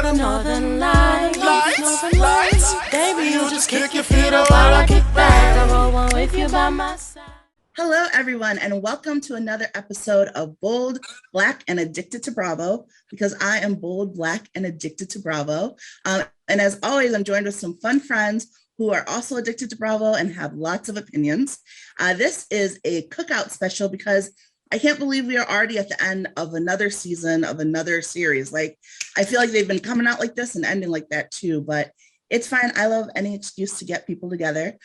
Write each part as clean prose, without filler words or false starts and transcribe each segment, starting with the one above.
the northern lights. Lights. Baby, you just kick your feet up while I kick back. I roll one with you by my side. Hello, everyone, and welcome to another episode of Bold, Black, and Addicted to Bravo, because I am bold, Black, and addicted to Bravo. And as always, I'm joined with some fun friends who are also addicted to Bravo and have lots of opinions. This is a cookout special because I can't believe we are already at the end of another season of another series. Like, I feel like they've been coming out like this and ending like that too, but it's fine. I love any excuse to get people together.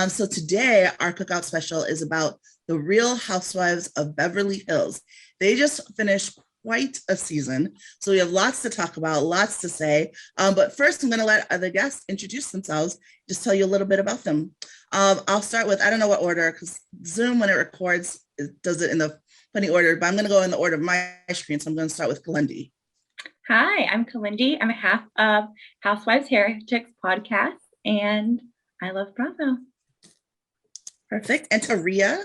So today, our cookout special is about the Real Housewives of Beverly Hills. They just finished quite a season. So we have lots to talk about, lots to say. But first, I'm going to let other guests introduce themselves, just tell you a little bit about them. I'll start with, I don't know what order, because Zoom, when it records, it does it in the funny order, but I'm going to go in the order of my screen. So I'm going to start with Kalyndee. Hi, I'm Kalyndee. I'm a half of Housewives Heretics podcast, and I love Bravo. Perfect. And Taria.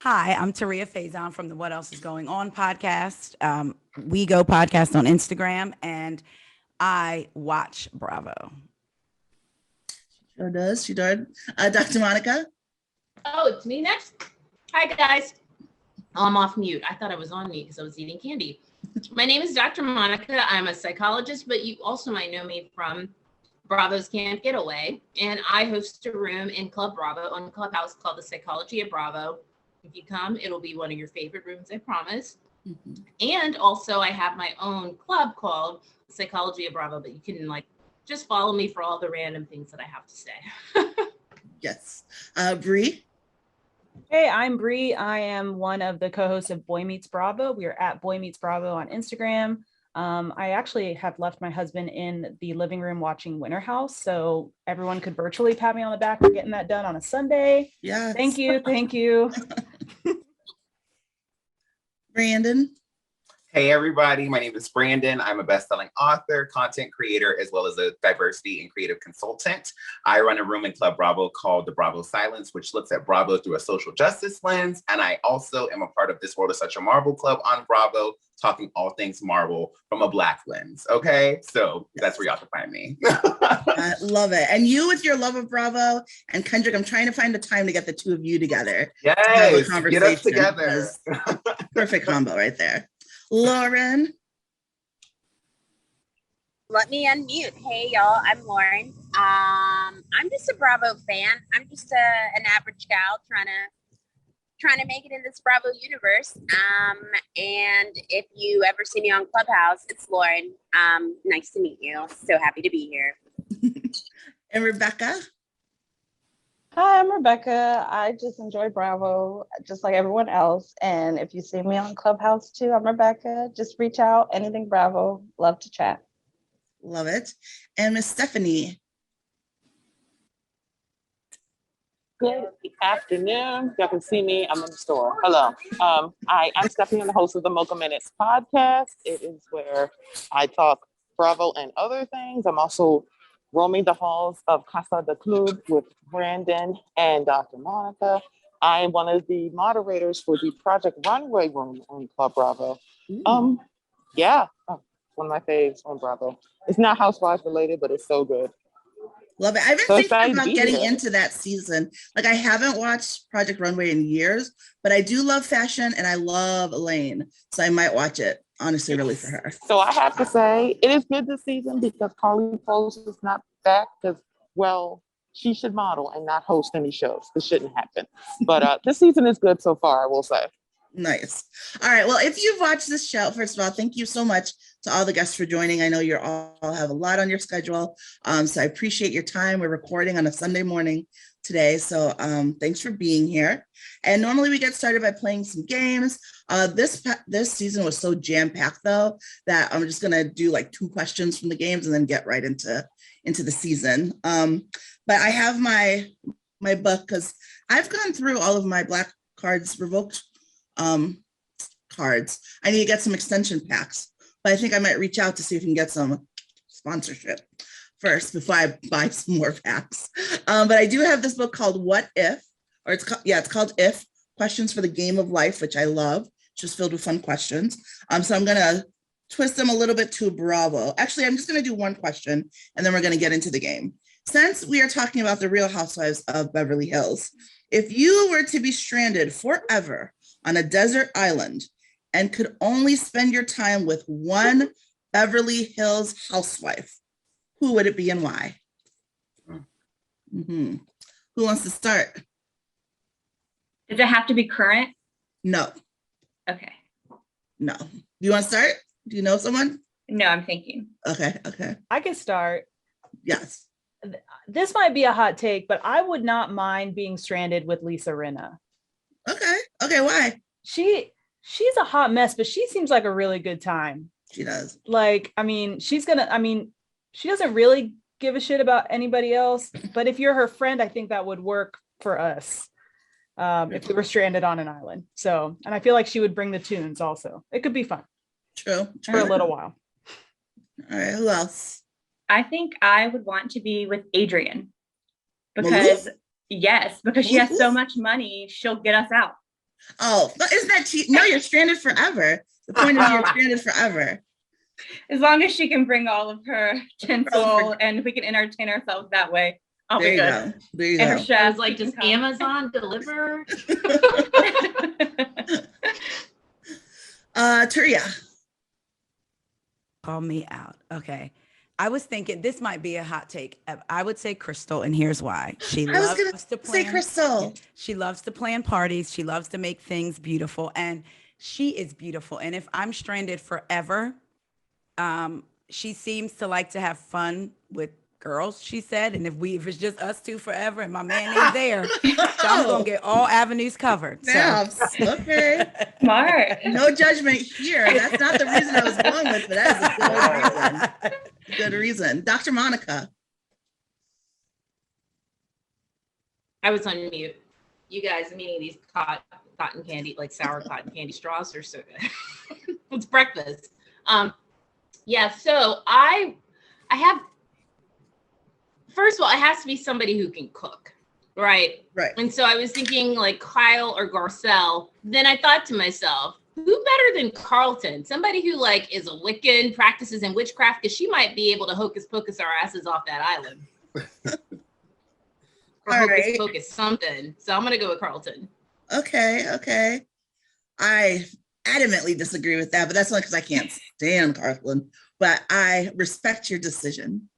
Hi, I'm Taria Faison from the What Else Is Going On podcast. We Go podcast on Instagram, and I watch Bravo. Sure does. She did. Dr. Monica. Oh, it's me next. Hi, guys. I'm off mute. I thought I was on mute because I was eating candy. My name is Dr. Monica. I'm a psychologist, but you also might know me from Bravo's Can't Get Away. And I host a room in Club Bravo on Clubhouse called The Psychology of Bravo. If you come, it'll be one of your favorite rooms, I promise. Mm-hmm. And also I have my own club called Psychology of Bravo, but you can just follow me for all the random things that I have to say. Yes. Brie. Hey, I'm Brie. I am one of the co-hosts of Boy Meets Bravo. We are at Boy Meets Bravo on Instagram. I actually have left my husband in the living room watching Winter House, so everyone could virtually pat me on the back for getting that done on a Sunday. Yes. Thank you. Brandon. Hey everybody, my name is Brandon. I'm a best-selling author, content creator, as well as a diversity and creative consultant. I run a room in Club Bravo called The Bravo Silence, which looks at Bravo through a social justice lens. And I also am a part of This World is Such a Marvel Club on Bravo, talking all things Marvel from a Black lens. Okay, so that's where y'all can find me. I love it. And you with your love of Bravo and Kendrick, I'm trying to find a time to get the two of you together. Yes, get us together. Perfect combo right there. Lauren. Let me unmute. Hey, y'all. I'm Lauren. I'm just a Bravo fan. I'm just an average gal trying to make it in this Bravo universe. And if you ever see me on Clubhouse, it's Lauren. Nice to meet you. So happy to be here. And Rebekah. Hi, I'm Rebekah. I just enjoy Bravo just like everyone else. And if you see me on Clubhouse too, I'm Rebekah. Just reach out, anything Bravo. Love to chat. Love it. And Miss Stephanie. Good afternoon. Y'all can see me. I'm in the store. Hello. I'm Stephanie. I'm the host of the Mocha Minutes podcast. It is where I talk Bravo and other things. I'm also roaming the halls of Casa de Club with Brandon and Dr. Monica. I am one of the moderators for the Project Runway room on Club Bravo. One of my faves on Bravo. It's not Housewives related, but it's so good. Love it. I've been thinking about getting into that season. I haven't watched Project Runway in years, but I do love fashion and I love Elaine. So I might watch it, honestly, really for her. So I have to say, it is good this season because Carly Post is not back because, well, she should model and not host any shows. This shouldn't happen. But this season is good so far, I will say. Nice. All right. Well, if you've watched this show, first of all, thank you so much to all the guests for joining. I know you all have a lot on your schedule. So I appreciate your time. We're recording on a Sunday morning today. So thanks for being here. And normally we get started by playing some games. This season was so jam-packed though, that I'm just gonna do 2 questions from the games and then get right into the season. But I have my book because I've gone through all of my Black cards revoked cards. I need to get some extension packs, but I think I might reach out to see if we can get some sponsorship first before I buy some more packs. But I do have this book called What If, or it's called If, Questions for the Game of Life, which I love. It's just filled with fun questions. So I'm gonna twist them a little bit to Bravo. Actually, I'm just going to do one question and then we're going to get into the game. Since we are talking about the Real Housewives of Beverly Hills, if you were to be stranded forever on a desert island and could only spend your time with one Beverly Hills housewife, who would it be and why? Mm-hmm. Who wants to start? Does it have to be current? No. Okay. No. Do you want to start? Do you know someone? No, I'm thinking. Okay. I can start. Yes. This might be a hot take, but I would not mind being stranded with Lisa Rinna. Okay. Why? She's a hot mess, but she seems like a really good time. She does. Like, she doesn't really give a shit about anybody else, but if you're her friend, I think that would work for us. If we were stranded on an island. So, and I feel like she would bring the tunes also. It could be fun. True. For a little while. All right, who else? I think I would want to be with Adrian Maloof? because she has so much money, she'll get us out. Oh, isn't that cheap? No, you're stranded forever. The point is you're stranded forever. As long as she can bring all of her tinsel and we can entertain ourselves that way. I'll be good. There you and go. her chef, I was like, does Amazon deliver? Taria. Call me out. Okay. I was thinking this might be a hot take. I would say Crystal, and here's why. She loves to plan. Say Crystal. She loves to plan parties. She loves to make things beautiful, and she is beautiful. And if I'm stranded forever, she seems to like to have fun with girls, she said. And if it's just us two forever and my man ain't there, so I'm gonna get all avenues covered. Yeah, So. okay. Smart. No judgment here. That's not the reason I was going with, but that is a good reason. Good reason. Dr. Monica. I was on mute. You guys, I'm eating these cotton candy, like sour cotton candy straws are so good. It's breakfast. So I have, first of all, it has to be somebody who can cook, right? Right. And so I was thinking like Kyle or Garcelle. Then I thought to myself, who better than Carlton? Somebody who like is a Wiccan, practices in witchcraft, because she might be able to hocus pocus our asses off that island. Or All hocus right. pocus something. So I'm gonna go with Carlton. Okay. I adamantly disagree with that, but that's only because I can't stand Carlton. But I respect your decision.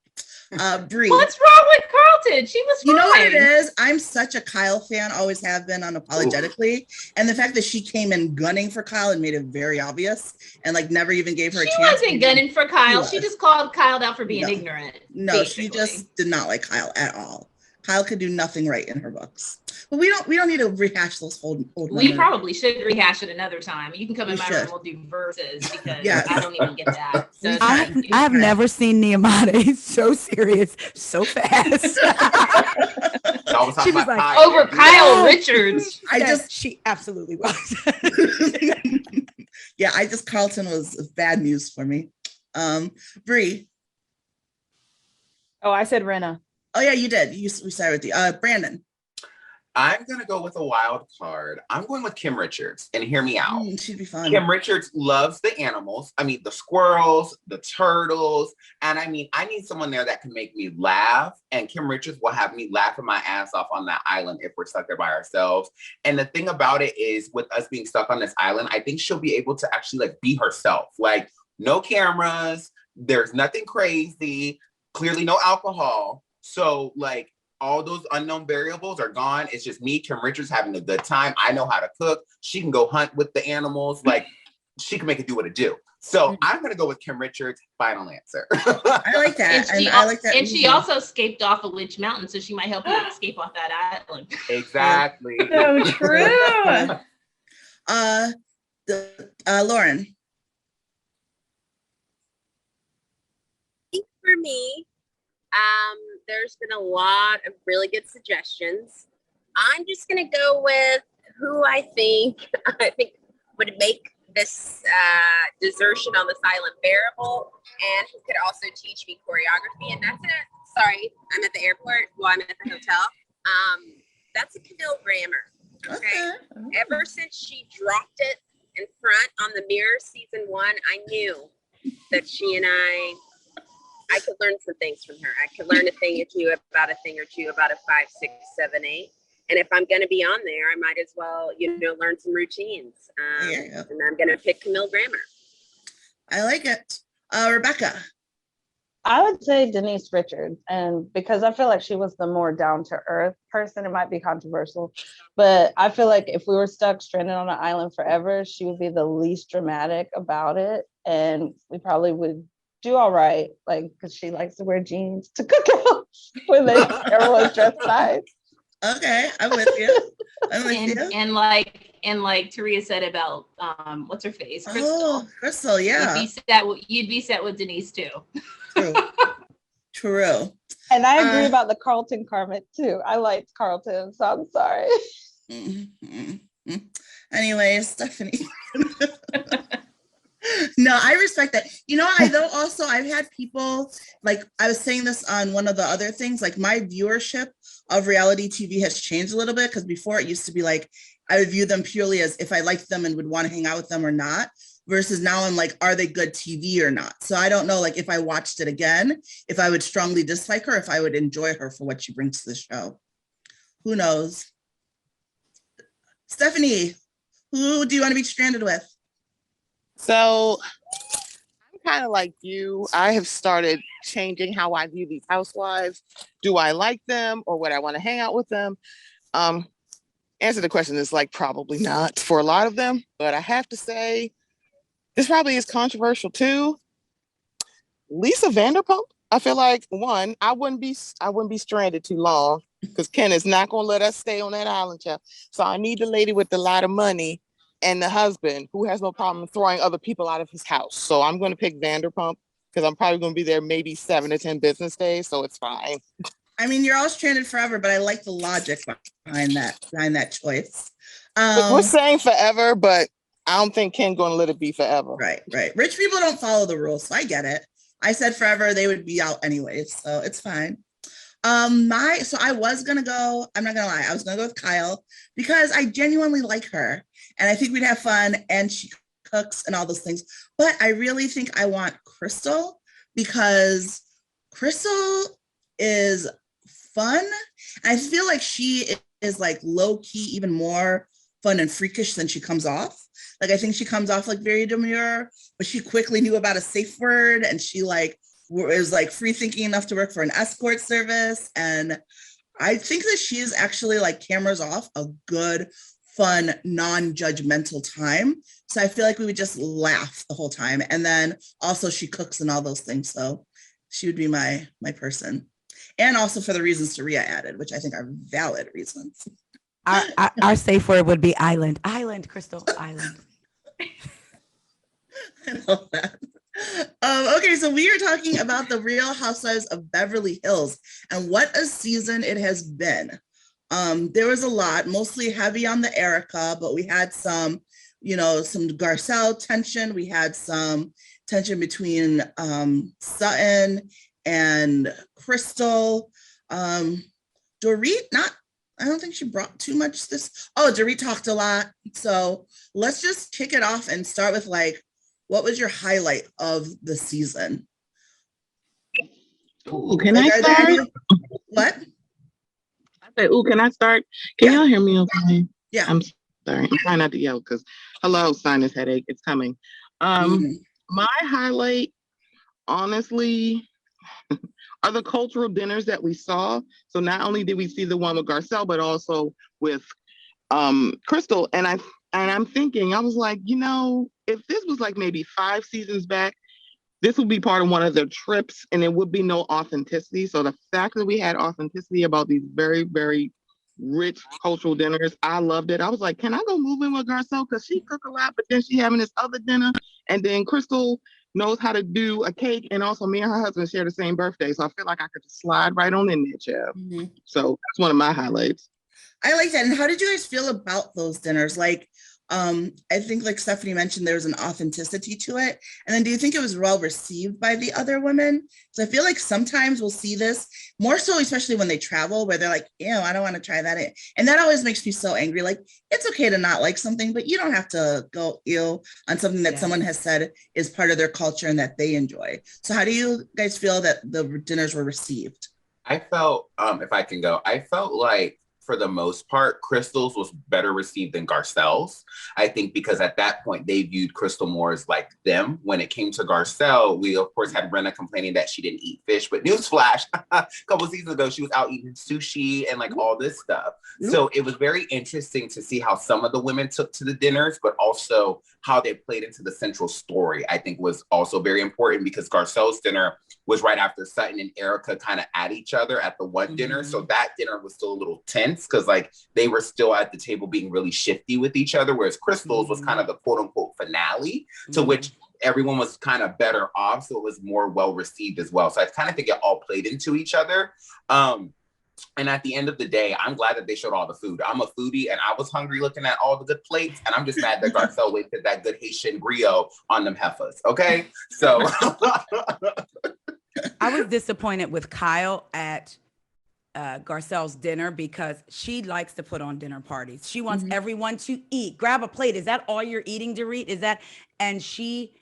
Brie. What's wrong with Carlton? She was fine. You know what it is? I'm such a Kyle fan, always have been unapologetically. And the fact that she came in gunning for Kyle and made it very obvious and like never even gave her a chance. She wasn't gunning for Kyle. She just called Kyle out for being ignorant. No, basically. She just did not like Kyle at all. Kyle could do nothing right in her books. But we don't need to rehash those old We probably should rehash it another time. You can come in my room, we'll do verses because I don't even get that. So I have never seen Nyemade so serious, so fast. She was like, over Kyle Richards. She absolutely was. Yeah, Carlton was bad news for me. Brie. Oh, I said Rinna. Oh yeah, you did. We started with you. Brandon. I'm going to go with a wild card. I'm going with Kim Richards, and hear me out. She'd be fun. Kim Richards loves the animals. I mean, the squirrels, the turtles. And I mean, I need someone there that can make me laugh. And Kim Richards will have me laughing my ass off on that island if we're stuck there by ourselves. And the thing about it is, with us being stuck on this island, I think she'll be able to actually like be herself. Like, no cameras. There's nothing crazy. Clearly no alcohol. So like, all those unknown variables are gone. It's just me, Kim Richards, having a good time. I know how to cook. She can go hunt with the animals. Like, she can make it do what it do. So I'm going to go with Kim Richards. Final answer. I like that. I like that. And she also escaped off of Witch Mountain, so she might help you escape off that island. Exactly. So true. Lauren. For me, there's been a lot of really good suggestions. I'm just gonna go with who I think would make this desertion on this island bearable, and who could also teach me choreography. And that's it. Sorry, I'm at the airport. Well, I'm at the hotel. That's a Camille Grammer. Okay. Ever since she dropped it in front on the mirror season 1, I knew that she and I could learn some things from her. I could learn a thing or two about a 5, 6, 7, 8. And if I'm going to be on there, I might as well, learn some routines. And I'm going to pick Camille Grammer. I like it. Rebekah. I would say Denise Richards, and because I feel like she was the more down to earth person. It might be controversial, but I feel like if we were stuck stranded on an island forever, she would be the least dramatic about it, and we probably would do all right, like, because she likes to wear jeans to Cookout when everyone's dressed nice. Okay, I'm with you. And like Taria said about what's her face, Crystal. Oh, Crystal, yeah. You'd be set with Denise too. True. And I agree about the Carlton Carmen too. I liked Carlton, so I'm sorry. Anyway, Stephanie. No, I respect that. I've had people, like, I was saying this on one of the other things, like, my viewership of reality TV has changed a little bit, because before it used to be like, I would view them purely as if I liked them and would want to hang out with them or not, versus now I'm like, are they good TV or not? So I don't know, like, if I watched it again, if I would strongly dislike her, if I would enjoy her for what she brings to the show. Who knows? Stephanie, who do you want to be stranded with? So I'm kind of like you. I have started changing how I view these housewives. Do I like them, or would I want to hang out with them? Answer the question is like, probably not for a lot of them, but I have to say this probably is controversial too. Lisa Vanderpump. I feel like, one, I wouldn't be stranded too long, because Ken is not going to let us stay on that island, child. So I need the lady with a lot of money and the husband who has no problem throwing other people out of his house. So I'm going to pick Vanderpump, because I'm probably going to be there maybe 7 to 10 business days. So it's fine. I mean, you're all stranded forever, but I like the logic behind that choice. We're saying forever, but I don't think Ken's going to let it be forever. Right. Rich people don't follow the rules, so I get it. I said forever, they would be out anyways, so it's fine. I was gonna go, I'm not gonna lie, I was gonna go with Kyle, because I genuinely like her and I think we'd have fun, and she cooks and all those things. But I really think I want Crystal, because Crystal is fun. I feel like she is like low key even more fun and freakish than she comes off. Like, I think she comes off like very demure, but she quickly knew about a safe word, and she was like free thinking enough to work for an escort service. And I think that she is actually, like, cameras off, a good, fun, non-judgmental time. So I feel like we would just laugh the whole time. And then also she cooks and all those things. So she would be my person. And also for the reasons Taria added, which I think are valid reasons. Our safe word would be island. Island, Crystal, island. I love that. Okay, so we are talking about the Real Housewives of Beverly Hills, and what a season it has been. There was a lot, mostly heavy on the Erika, but we had some Garcelle tension. We had some tension between Sutton and Crystal. Dorit, I don't think she brought too much this. Oh, Dorit talked a lot. So let's just kick it off and start with, like, what was your highlight of the season? Ooh, can I start? What? I said, ooh, can I start? Can y'all hear me okay? Yeah. I'm sorry. I'm trying not to yell, because hello, sinus headache. It's coming. My highlight, honestly, are the cultural dinners that we saw. So not only did we see the one with Garcelle, but also with Crystal. And I'm thinking, I was like, if this was like maybe 5 seasons back, this would be part of one of their trips, and there would be no authenticity. So the fact that we had authenticity about these very, very rich cultural dinners, I loved it. I was like, can I go move in with Garcelle? Because she cook a lot, but then she having this other dinner. And then Crystal knows how to do a cake. And also me and her husband share the same birthday. So I feel like I could just slide right on in there, Chad. So that's one of my highlights. I like that. And how did you guys feel about those dinners? Like, I think like Stephanie mentioned, there's an authenticity to it. And then do you think it was well received by the other women? So I feel like sometimes we'll see this more so, especially when they travel, where they're like, ew, I don't want to try that. And that always makes me so angry. Like, it's okay to not like something, but you don't have to go ill on something that someone has said is part of their culture and that they enjoy. So how do you guys feel that the dinners were received? I felt, if I can go, I felt like for the most part, Crystal's was better received than Garcelle's. I think because at that point they viewed Crystal more as like them. When it came to Garcelle, we of course had Renna complaining that she didn't eat fish, but newsflash, a couple of seasons ago, she was out eating sushi and like all this stuff. So it was very interesting to see how some of the women took to the dinners, but also how they played into the central story, I think was also very important because Garcelle's dinner was right after Sutton and Erika kind of at each other at the one dinner. So that dinner was still a little tense because like they were still at the table being really shifty with each other, whereas Crystal's was kind of the quote unquote finale to which everyone was kind of better off. So it was more well received as well. So I kind of think it all played into each other. And at the end of the day, I'm glad that they showed all the food. I'm a foodie and I was hungry looking at all the good plates. And I'm just mad that Garcelle wasted that good Haitian griot on them heifers. Okay. So I was disappointed with Kyle at Garcelle's dinner because she likes to put on dinner parties. She wants everyone to eat. Grab a plate. Is that all you're eating, Dorit? Is that? And she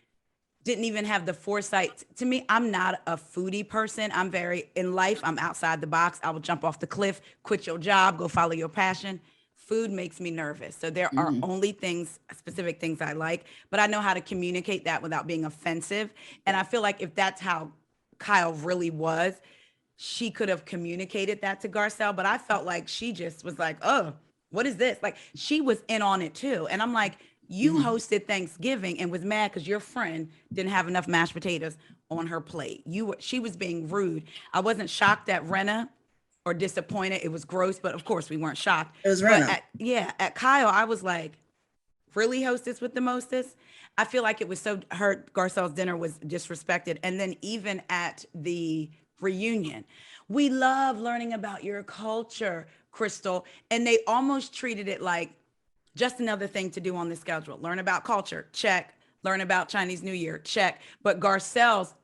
didn't even have the foresight. To me, I'm not a foodie person. I'm very, in life, I'm outside the box. I will jump off the cliff, quit your job, go follow your passion. Food makes me nervous. So there are only things, specific things I like, but I know how to communicate that without being offensive. And I feel like if that's how Kyle really was, she could have communicated that to Garcelle, but I felt like she just was like, oh, what is this? Like she was in on it too. And I'm like, you hosted Thanksgiving and was mad because your friend didn't have enough mashed potatoes on her plate. She was being rude. I wasn't shocked at Renna or disappointed. It was gross, but of course we weren't shocked. It was Renna. At Kyle, I was like, really hostess with the mostest? I feel like it was so hurt. Garcelle's dinner was disrespected. And then even at the reunion, we love learning about your culture, Crystal. And they almost treated it like just another thing to do on the schedule. Learn about culture, check. Learn about Chinese New Year, check. But Garcelle's,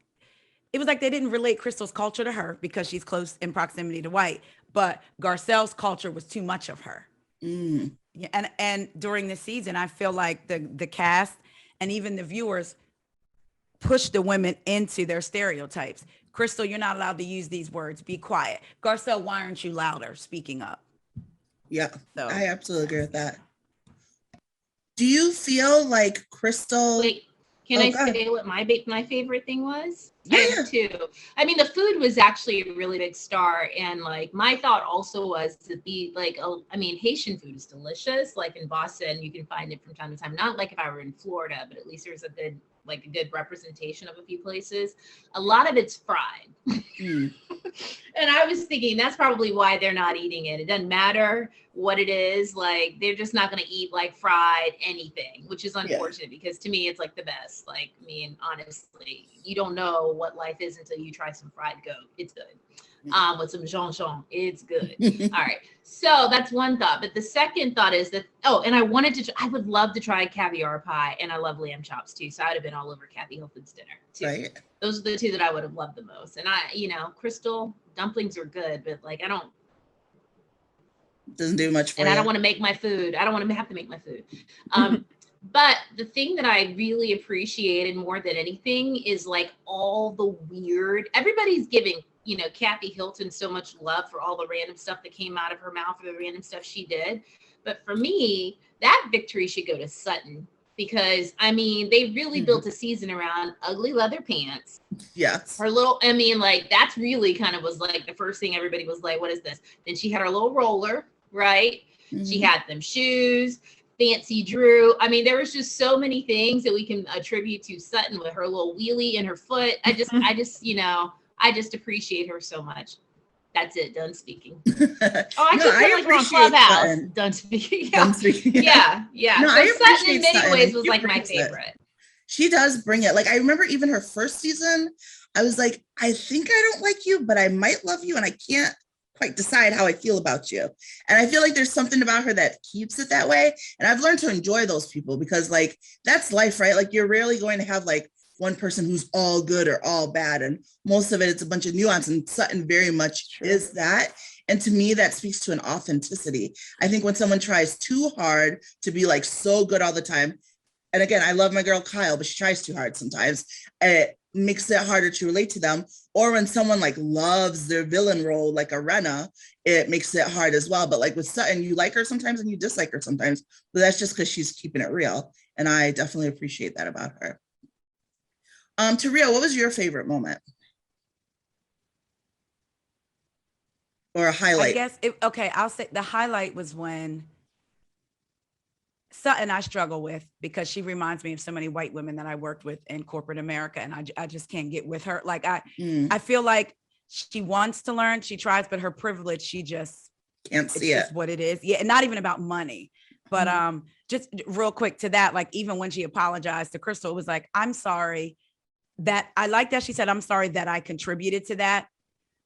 it was like they didn't relate Crystal's culture to her because she's close in proximity to white. But Garcelle's culture was too much of her. Yeah, and during the season, I feel like the cast and even the viewers pushed the women into their stereotypes. Crystal, you're not allowed to use these words. Be quiet. Garcelle, why aren't you louder? Speaking up. Yeah, so I absolutely agree with that. Do you feel like Crystal? Wait, can I say what my favorite thing was? Yeah. I have two. I mean, the food was actually a really big star, and like my thought also was to be like, I mean, Haitian food is delicious. Like in Boston, you can find it from time to time. Not like if I were in Florida, but at least there's a good representation of a few places. A lot of it's fried. And I was thinking that's probably why they're not eating it. It doesn't matter what it is. Like they're just not going to eat like fried anything, which is unfortunate because to me, it's like the best. Like, I mean, honestly, you don't know what life is until you try some fried goat. It's good. With some jean, it's good. All right. So that's one thought. But the second thought is that, and I would love to try caviar pie, and I love lamb chops too. So I would have been all over Kathy Hilton's dinner too. Right. Those are the two that I would have loved the most. And Crystal, dumplings are good, but like, doesn't do much for you. And I don't want to make my food. I don't want to have to make my food. But the thing that I really appreciated more than anything is like all the weird, everybody's giving, Kathy Hilton so much love for all the random stuff that came out of her mouth or the random stuff she did. But for me, that victory should go to Sutton because, I mean, they really built a season around ugly leather pants. Yes. Her little, that's really kind of was like the first thing everybody was like, what is this? Then she had her little roller, right? She had them shoes. Fancy Drew. I mean, there was just so many things that we can attribute to Sutton with her little wheelie in her foot. I just appreciate her so much. That's it. Done speaking. I appreciate Clubhouse. Sutton. Done speaking. Yeah. Done speaking. Yeah. No, so Sutton in many ways was like my favorite. She does bring it. Like I remember even her first season, I was like, I think I don't like you, but I might love you, and I can't quite decide how I feel about you. And I feel like there's something about her that keeps it that way. And I've learned to enjoy those people because like, that's life, right? Like you're rarely going to have like one person who's all good or all bad. And most of it, it's a bunch of nuance, and Sutton very much is that. And to me, that speaks to an authenticity. I think when someone tries too hard to be like so good all the time, and again, I love my girl Kyle, but she tries too hard sometimes, it makes it harder to relate to them. Or when someone like loves their villain role, like a Renna, it makes it hard as well. But like with Sutton, you like her sometimes and you dislike her sometimes, but that's just because she's keeping it real. And I definitely appreciate that about her. Taria, what was your favorite moment? Or a highlight? I guess, I'll say the highlight was when Sutton I struggle with, because she reminds me of so many white women that I worked with in corporate America, and I just can't get with her. Like I feel like she wants to learn, she tries, but her privilege, she just can't see it. It's just what it is. Yeah, and not even about money. But just real quick to that, like even when she apologized to Crystal, it was like, I'm sorry that I like that she said, I'm sorry that I contributed to that,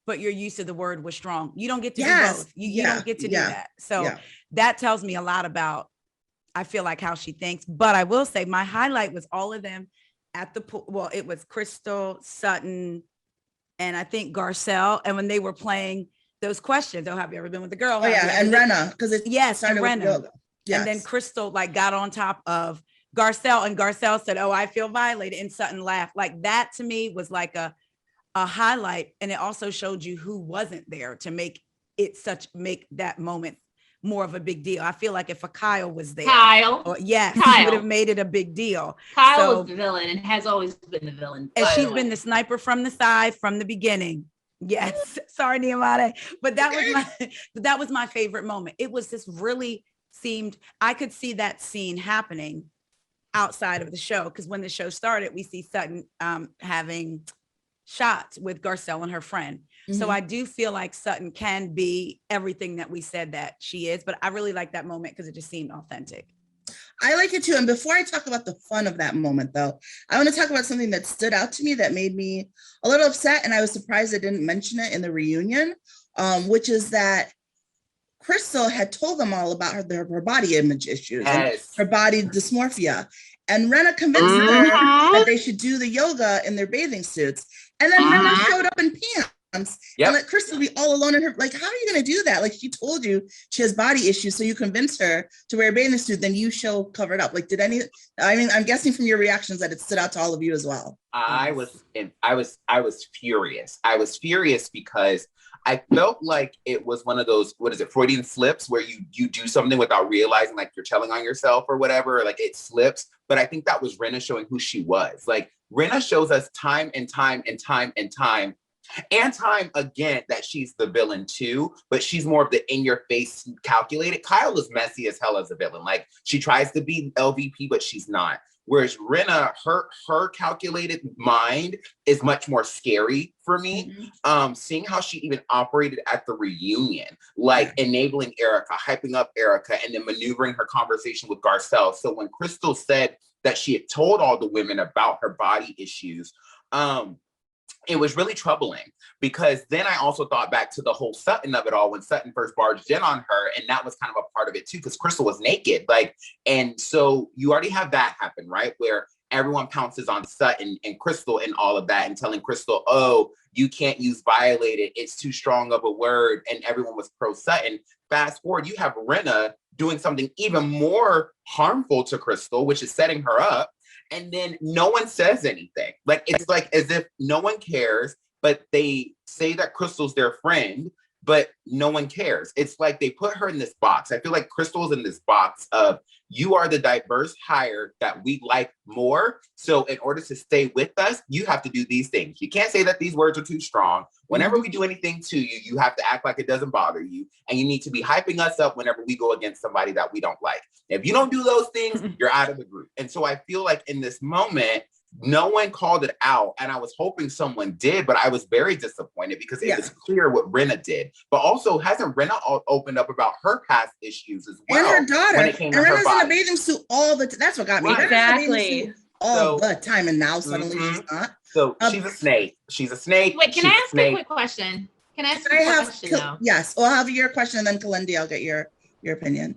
but your use of the word was strong. You don't get to do both. You don't get to do that. So that tells me a lot about, I feel like, how she thinks. But I will say my highlight was all of them at the pool. Well, it was Crystal, Sutton, and I think Garcelle. And when they were playing those questions, oh, have you ever been with a girl? Oh yeah, and Renna, because it's and Renna. Yes. And then Crystal like got on top of Garcelle, and Garcelle said, oh, I feel violated, and Sutton laughed. Like that to me was like a highlight. And it also showed you who wasn't there to make that moment more of a big deal. I feel like if a Kyle was there, he would have made it a big deal. Kyle was the villain and has always been the villain. And she's been the sniper from the side from the beginning. Yes. Sorry, Nyemade. But that was my favorite moment. It was just really seemed, I could see that scene happening outside of the show, because when the show started, we see Sutton having shots with Garcelle and her friend. So I do feel like Sutton can be everything that we said that she is, but I really like that moment because it just seemed authentic. I like it too. And before I talk about the fun of that moment though, I want to talk about something that stood out to me that made me a little upset. And I was surprised I didn't mention it in the reunion, which is that Crystal had told them all about her body image issues and her body dysmorphia. And Renna convinced her that they should do the yoga in their bathing suits. And then Renna showed up in pants. And let Crystal be all alone in her, like, how are you going to do that? Like, she told you she has body issues, so you convince her to wear a bathing suit, then you show covered up. Like, I'm guessing from your reactions that it stood out to all of you as well. I was furious. I was furious because I felt like it was one of those, Freudian slips, where you do something without realizing, like you're telling on yourself or whatever, or like it slips. But I think that was Renna showing who she was. Like, Renna shows us time and time and time and time again that she's the villain too, but she's more of the in-your-face calculated. Kyle is messy as hell as a villain. Like, she tries to be LVP, but she's not. Whereas Renna, her calculated mind is much more scary for me. Seeing how she even operated at the reunion, like enabling Erika, hyping up Erika, and then maneuvering her conversation with Garcelle. So when Crystal said that she had told all the women about her body issues, it was really troubling, because then I also thought back to the whole Sutton of it all, when Sutton first barged in on her, and that was kind of a part of it too, because Crystal was naked. Like, and so you already have that happen, right? Where everyone pounces on Sutton and Crystal and all of that, and telling Crystal, oh, you can't use violated, it's too strong of a word, and everyone was pro Sutton. Fast forward, you have Renna doing something even more harmful to Crystal, which is setting her up. And then no one says anything. Like, it's like as if no one cares, but they say that Crystal's their friend, but no one cares. It's like they put her in this box. I feel like Crystal's in this box of, you are the diverse hire that we like more. So in order to stay with us, you have to do these things. You can't say that these words are too strong. Whenever we do anything to you, you have to act like it doesn't bother you. And you need to be hyping us up whenever we go against somebody that we don't like. If you don't do those things, you're out of the group. And so I feel like in this moment, no one called it out. And I was hoping someone did, but I was very disappointed because it was clear what Renna did. But also, hasn't Renna opened up about her past issues as well? And her daughter. And Renna's in a bathing suit all the time. That's what got me. Exactly. All the time. And now suddenly she's not. So she's a snake. She's a snake. Wait, can I ask a quick question? Can I ask you a question though? Yes, well, I'll have your question and then Kalyndee, I'll get your opinion.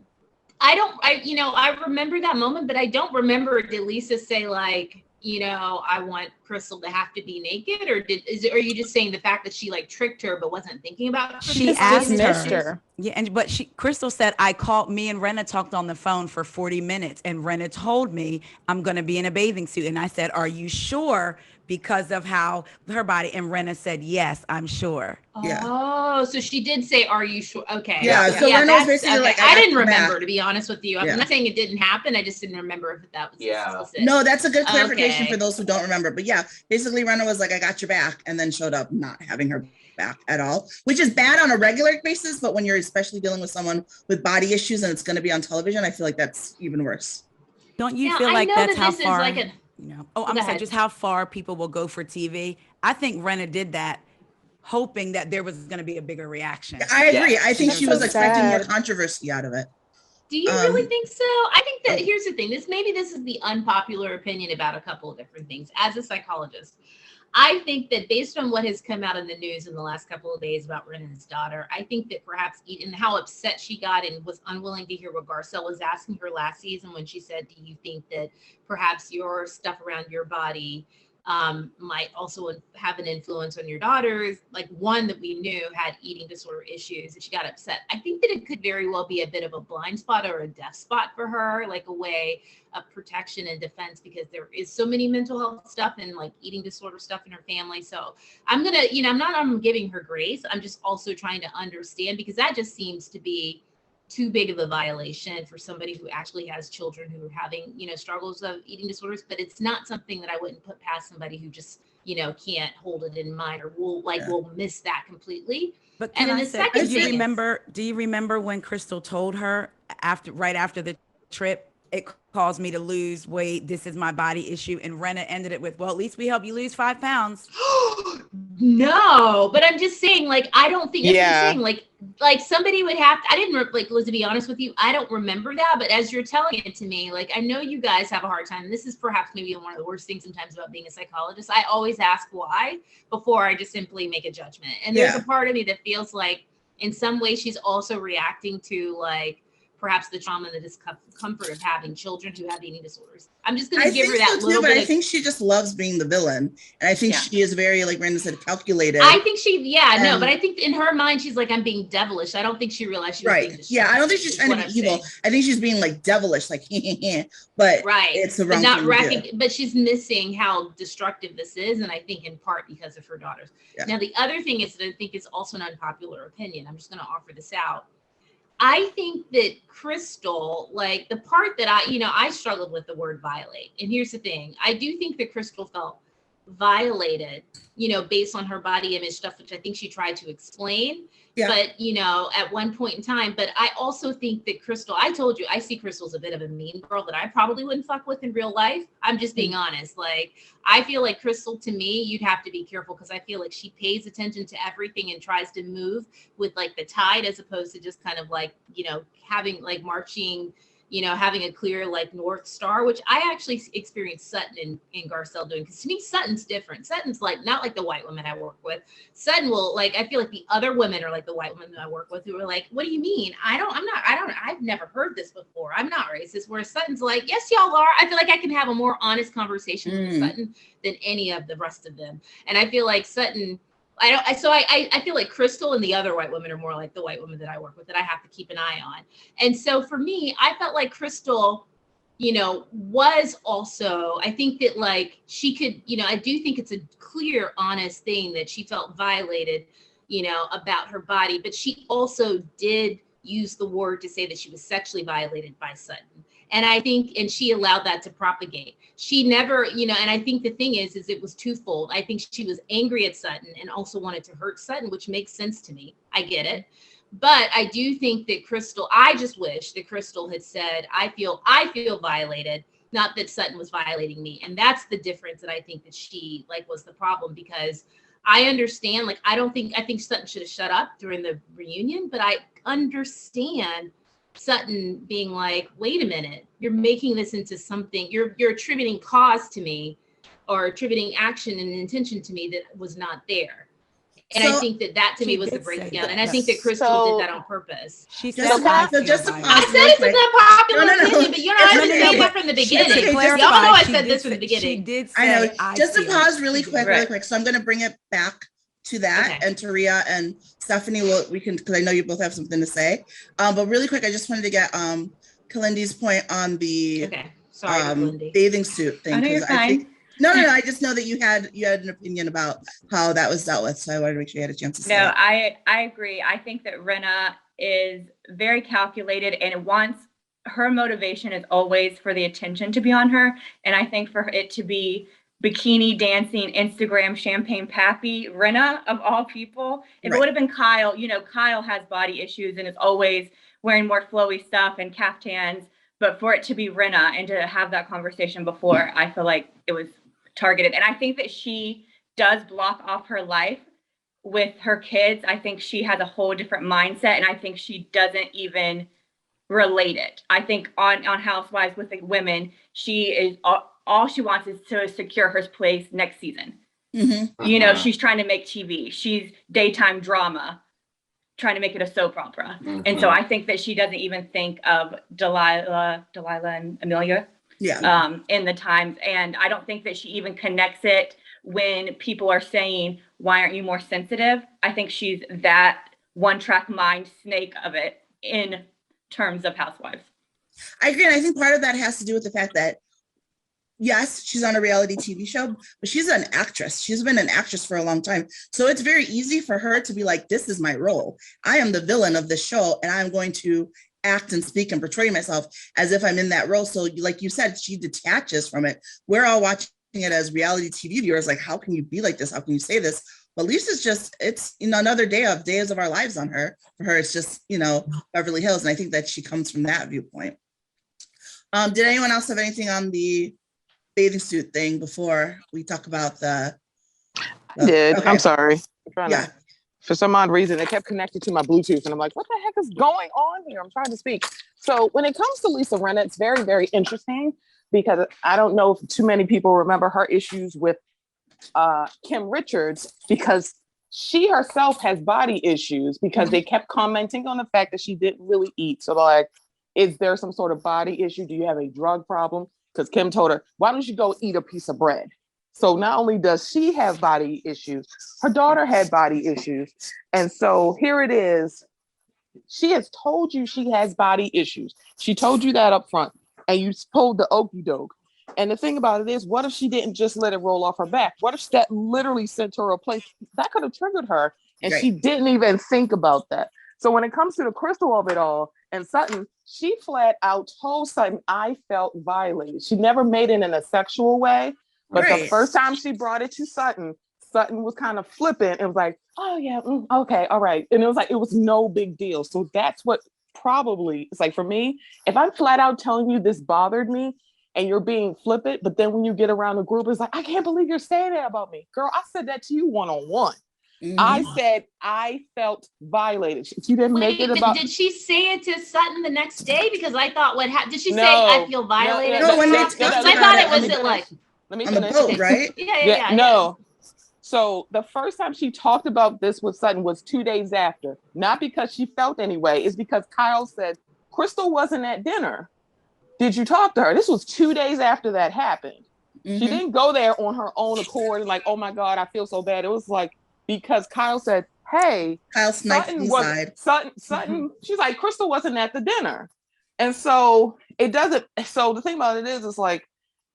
I remember that moment, but I don't remember, did Lisa say like, I want Crystal to have to be naked, or are you just saying the fact that she like tricked her but wasn't thinking about Crystal? She asked her. Yeah, but Crystal said, me and Renna talked on the phone for 40 minutes and Renna told me I'm going to be in a bathing suit. And I said, are you sure? Because of how her body, and Renna said, yes, I'm sure. Yeah. Oh, so she did say, are you sure? Okay. Yeah. So Renna was basically like, I didn't remember, to be honest with you. Yeah. I'm not saying it didn't happen. I just didn't remember if that was explicit. No, that's a good clarification for those who don't remember. But yeah, basically Renna was like, I got your back, and then showed up not having her back at all, which is bad on a regular basis. But when you're especially dealing with someone with body issues and it's going to be on television, I feel like that's even worse. Don't you feel like that's how far, I'm sorry, just how far people will go for TV? I think Renna did that hoping that there was going to be a bigger reaction. I agree. I think she was expecting more controversy out of it. Do you really think so? I think that here's the thing. This is the unpopular opinion about a couple of different things. As a psychologist, I think that based on what has come out in the news in the last couple of days about Renna's daughter, I think that perhaps and how upset she got and was unwilling to hear what Garcelle was asking her last season when she said, do you think that perhaps your stuff around your body might also have an influence on your daughters, like one that we knew had eating disorder issues, and she got upset. I think that it could very well be a bit of a blind spot or a deaf spot for her, like a way of protection and defense, because there is so many mental health stuff and like eating disorder stuff in her family. So I'm giving her grace. I'm just also trying to understand, because that just seems to be too big of a violation for somebody who actually has children who are having, struggles of eating disorders. But it's not something that I wouldn't put past somebody who just, can't hold it in mind, or will miss that completely. But can I say, do you remember when Crystal told her right after the trip, it caused me to lose weight, this is my body issue, and Renna ended it with, well, at least we help you lose 5 pounds. No, but I'm just saying, like, I don't think, that's what I'm saying, like somebody would have to, I didn't, like, Liz, to be honest with you, I don't remember that, but as you're telling it to me, like, I know you guys have a hard time, and this is perhaps maybe one of the worst things sometimes about being a psychologist. I always ask why before I just simply make a judgment. And there's a part of me that feels like in some way she's also reacting to, like, perhaps the trauma and the discomfort of having children who have eating disorders. I'm just going to give her that little bit. But I think she just loves being the villain. And I think she is very, like Brandon said, calculated. I think but I think in her mind, she's like, I'm being devilish. I don't think she realized she was being destructive. Yeah, I don't think she's trying to be evil. I think she's being like devilish, like, but it's the wrong thing to do. But she's missing how destructive this is. And I think in part because of her daughters. Yeah. Now, the other thing is that I think is also an unpopular opinion. I'm just going to offer this out. I think that Crystal, like the part that I struggled with the word violate. And here's the thing. I do think that Crystal felt violated, based on her body image stuff, which I think she tried to explain. Yeah. But, at one point in time, but I also think that Crystal, I told you, I see Crystal as a bit of a mean girl that I probably wouldn't fuck with in real life. I'm just being honest. Like, I feel like Crystal, to me, you'd have to be careful, because I feel like she pays attention to everything and tries to move with like the tide, as opposed to just kind of like, having like marching, having a clear like North Star, which I actually experienced Sutton and Garcelle doing. Because to me, Sutton's different. Sutton's like not like the white women I work with. Sutton will, like, I feel like the other women are like the white women that I work with, who are like, what do you mean? I've never heard this before. I'm not racist. Whereas Sutton's like, yes, y'all are. I feel like I can have a more honest conversation with Sutton than any of the rest of them. And I feel like Sutton, I feel like Crystal and the other white women are more like the white women that I work with that I have to keep an eye on. And so for me, I felt like Crystal, was also, I think that like she could, I do think it's a clear, honest thing that she felt violated, about her body, but she also did use the word to say that she was sexually violated by Sutton. And I think, and she allowed that to propagate. She never, and I think the thing is it was twofold. I think she was angry at Sutton and also wanted to hurt Sutton, which makes sense to me. I get it. But I do think that Crystal, I just wish that Crystal had said, I feel violated, not that Sutton was violating me. And that's the difference that I think that she was the problem, because I understand, I think Sutton should have shut up during the reunion, but I understand Sutton being like, wait a minute, you're making this into something, you're attributing cause to me, or attributing action and intention to me that was not there. And I think that to me was the breakdown. And I think that Crystal did that on purpose. She Just said, to pause real I said it's quick. an unpopular No. opinion, but you know, I've been saying it from the beginning. Y'all know I said this from the beginning. She did I know. say, Just to feel. pause really quick. So I'm going to bring it back to that, and Taria and Stephanie because I know you both have something to say. But really quick, I just wanted to get Kalyndee's point on the bathing suit thing. I know you're fine. No. I just know that you had an opinion about how that was dealt with, so I wanted to make sure you had a chance to say. No, I agree. I think that Rinna is very calculated and her motivation is always for the attention to be on her, and I think for it to be bikini dancing, Instagram champagne pappy, Rinna of all people. If it would have been Kyle, Kyle has body issues and is always wearing more flowy stuff and caftans. But for it to be Rinna and to have that conversation before, I feel like it was targeted. And I think that she does block off her life with her kids. I think she has a whole different mindset, and I think she doesn't even relate it. I think on Housewives with the women, she is all she wants is to secure her place next season. Mm-hmm. She's trying to make TV. She's daytime drama, trying to make it a soap opera. Mm-hmm. And so I think that she doesn't even think of Delilah and Amelia in the Times. And I don't think that she even connects it when people are saying, why aren't you more sensitive? I think she's that one-track mind snake of it in terms of Housewives. I agree. And I think part of that has to do with the fact that, yes, she's on a reality TV show, but she's an actress. She's been an actress for a long time. So it's very easy for her to be like, this is my role. I am the villain of this show, and I'm going to act and speak and portray myself as if I'm in that role. So like you said, she detaches from it. We're all watching it as reality TV viewers, like, how can you be like this? How can you say this? But Lisa's just, it's, another days of our lives on her. For her, it's just, Beverly Hills. And I think that she comes from that viewpoint. Did anyone else have anything on the bathing suit thing before we talk about the I did. Okay. I'm sorry. For some odd reason, it kept connected to my Bluetooth, and I'm like, what the heck is going on here? I'm trying to speak. So when it comes to Lisa Rinna, it's very, very interesting because I don't know if too many people remember her issues with Kim Richards, because she herself has body issues because they kept commenting on the fact that she didn't really eat. So like, is there some sort of body issue? Do you have a drug problem? Because Kim told her, why don't you go eat a piece of bread? So not only does she have body issues, her daughter had body issues. And so here it is. She has told you she has body issues. She told you that up front, and you pulled the okie doke. And the thing about it is, what if she didn't just let it roll off her back? What if that literally sent her a place that could have triggered her, and she didn't even think about that? So when it comes to the Crystal of it all, and Sutton, she flat out told Sutton, I felt violated. She never made it in a sexual way, but the first time she brought it to Sutton, Sutton was kind of flippant and was like, oh yeah, okay, all right. And it was like, it was no big deal. So that's what probably, it's like for me, if I'm flat out telling you this bothered me and you're being flippant, but then when you get around the group, it's like, I can't believe you're saying that about me. Girl, I said that to you one-on-one. Mm-hmm. I said I felt violated. She didn't make it about. Did she say it to Sutton the next day? Because I thought, did she say I feel violated? No, when they I thought it was like. Let me on the boat, right? Yeah. No. So the first time she talked about this with Sutton was 2 days after. Not because she felt anyway. It's because Kyle said, Crystal wasn't at dinner. Did you talk to her? This was 2 days after that happened. Mm-hmm. She didn't go there on her own accord and like, oh my God, I feel so bad. It was like, because Kyle said, hey, Sutton, she's like, Crystal wasn't at the dinner. And so it doesn't, so the thing about it is, it's like,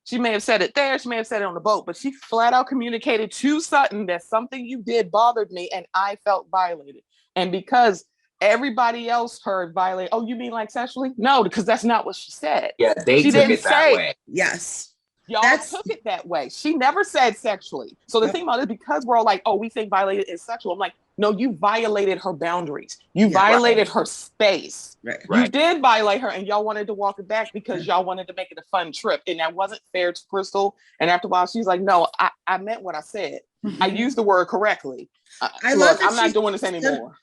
she may have said it there, she may have said it on the boat, but she flat out communicated to Sutton that something you did bothered me and I felt violated. And because everybody else heard violate, oh, you mean like sexually? No, because that's not what she said. Yeah, she took it that way. Yes. Y'all took it that way. She never said sexually. So the thing about it, because we're all like, oh, we think violated is sexual. I'm like, no, you violated her boundaries. You violated her space. Right. You did violate her, and y'all wanted to walk it back because y'all wanted to make it a fun trip. And that wasn't fair to Crystal. And after a while, she's like, no, I meant what I said. I used the word correctly. I'm not doing this anymore.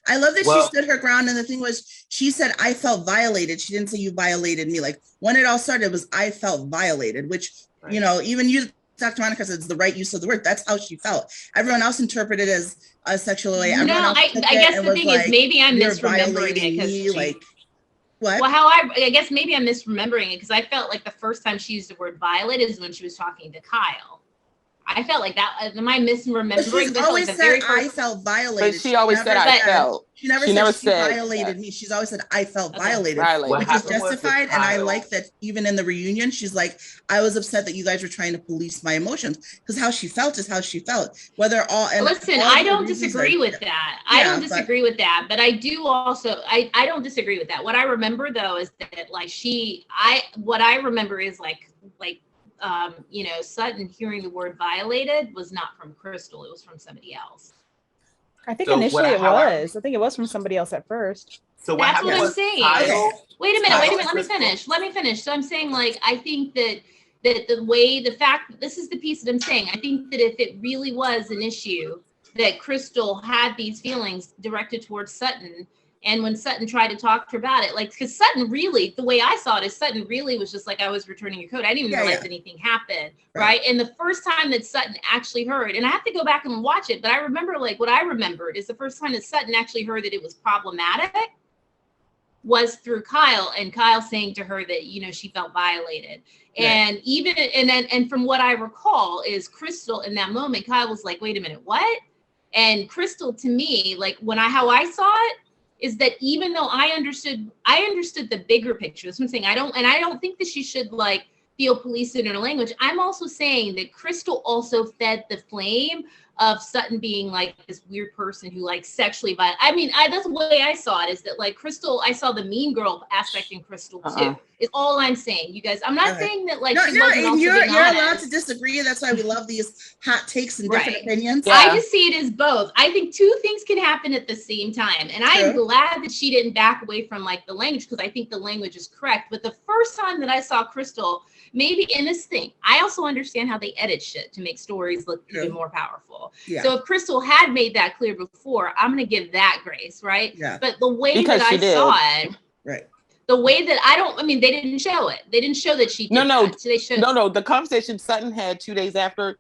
I love that she stood her ground. And the thing was, she said, I felt violated. She didn't say you violated me. Like when it all started, it was, I felt violated, which, even you Dr. Monica said, it's the right use of the word. That's how she felt. Everyone else interpreted it as a sexual way. Everyone No, else I took guess it and the was thing like, is maybe I'm "You're misremembering violating it because me," like, what? well, I guess maybe I'm misremembering it because I felt like the first time she used the word violate is when she was talking to Kyle. I felt like that. Am I misremembering? But she's always said, I felt violated. But she always said, I felt. She never said she violated me. She's always said, I felt violated, which is justified. And I like that even in the reunion, she's like, I was upset that you guys were trying to police my emotions, because how she felt is how she felt. Whether all and listen, all I don't disagree with that. I don't disagree with that, but I do also, I don't disagree with that. What I remember though is that like what I remember is like you know, Sutton hearing the word violated was not from Crystal, it was from somebody else. I think initially it was. I think it was from somebody else at first. So that's what I'm saying. Kyle, wait a minute, let me finish. So I'm saying, like, I think that the fact, this is the piece that I'm saying. I think that if it really was an issue that Crystal had these feelings directed towards Sutton, and when Sutton tried to talk to her about it, like, because Sutton really, the way I saw it is Sutton really was just like, I was returning your code. I didn't even realize anything happened, right? And the first time that Sutton actually heard, and I have to go back and watch it, but I remember, like, what I remembered is the first time that Sutton actually heard that it was problematic was through Kyle, and Kyle saying to her that, you know, she felt violated. And even, and from what I recall is Crystal in that moment, Kyle was like, wait a minute, what? And Crystal, to me, like, how I saw it, is that even though I understood the bigger picture. That's what I'm saying. I don't think that she should like feel policed in her language. I'm also saying that Crystal also fed the flame of Sutton being like this weird person who like sexually violent. I mean, that's the way I saw it, is that like Crystal, I saw the mean girl aspect in Crystal too. Is all I'm saying, you guys. I'm not saying that like she wasn't also you're being honest. allowed to disagree. That's why we love these hot takes and different opinions. I just see it as both. I think two things can happen at the same time. And I am glad that she didn't back away from like the language, because I think the language is correct. But the first time that I saw Crystal, maybe in this thing, I also understand how they edit shit to make stories look even more powerful. So if Crystal had made that clear before, I'm going to give that grace, right? But the way that I saw it, the way that they didn't show it. They didn't show that she did that. So they showed the conversation Sutton had 2 days after,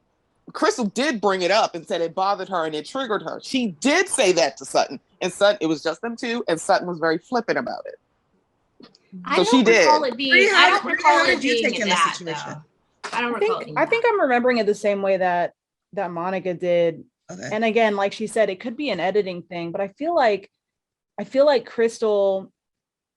Crystal did bring it up and said it bothered her and it triggered her. She did say that to Sutton, and Sutton, it was just them two, and Sutton was very flippant about it. I don't recall it being that, situation? I don't recall. I think I'm remembering it the same way that Monica did. And again, like she said, it could be an editing thing, but I feel like Crystal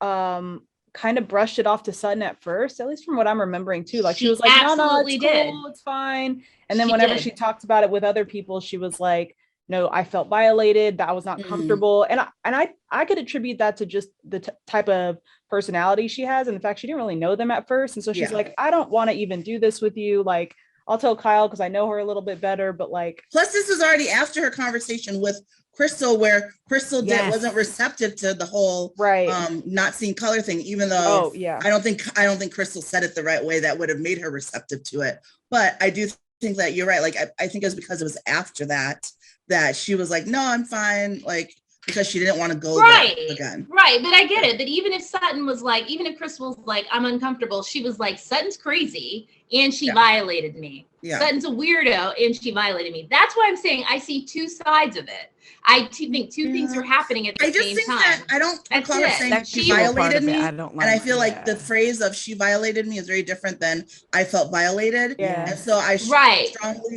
kind of brushed it off to Sutton at first, at least from what I'm remembering too. Like she was like, no, it's cool, it's fine. And then whenever she talked about it with other people, she was like, no, I felt violated, that I was not comfortable. And I could attribute that to just the type of personality she has, and the fact she didn't really know them at first. And so she's like, I don't want to even do this with you. Like, I'll tell Kyle because I know her a little bit better, but like. Plus, this was already after her conversation with Crystal, where Crystal wasn't receptive to the whole not seeing color thing, even though I don't think Crystal said it the right way that would have made her receptive to it. But I do think that you're right. Like, I think it was because it was after that she was like, no, I'm fine. Like, because she didn't want to go there again. Right. But I get it. But even if Sutton was like, even if Crystal was like, I'm uncomfortable, she was like, Sutton's crazy and she violated me. Sutton's a weirdo and she violated me. That's why I'm saying I see two sides of it. I think two things are happening at the same time. That I don't recall her saying that she violated me. And I feel like the phrase of she violated me is very different than I felt violated. And so I strongly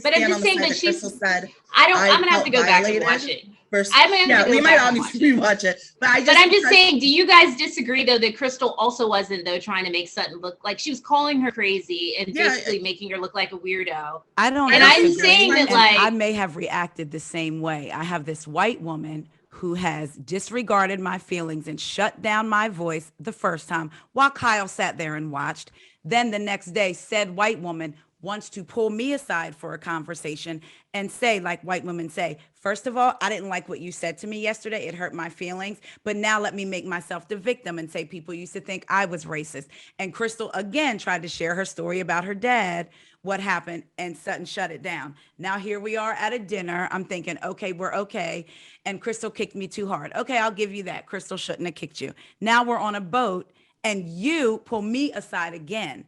stand on the side that Crystal said, I'm gonna have to go back and watch it. We might all need to rewatch it. But I'm just saying, do you guys disagree though that Crystal also wasn't though trying to make Sutton look like, she was calling her crazy and basically making her look like a weirdo? I'm saying that like I may have reacted the same way. I have this white woman who has disregarded my feelings and shut down my voice the first time while Kyle sat there and watched. Then the next day, said white woman wants to pull me aside for a conversation and say, like white women say, first of all, I didn't like what you said to me yesterday. It hurt my feelings. But now let me make myself the victim and say people used to think I was racist. And Crystal again tried to share her story about her dad, what happened, and Sutton shut it down. Now here we are at a dinner. I'm thinking, okay, we're okay. And Crystal kicked me too hard. Okay, I'll give you that. Crystal shouldn't have kicked you. Now we're on a boat and you pull me aside again.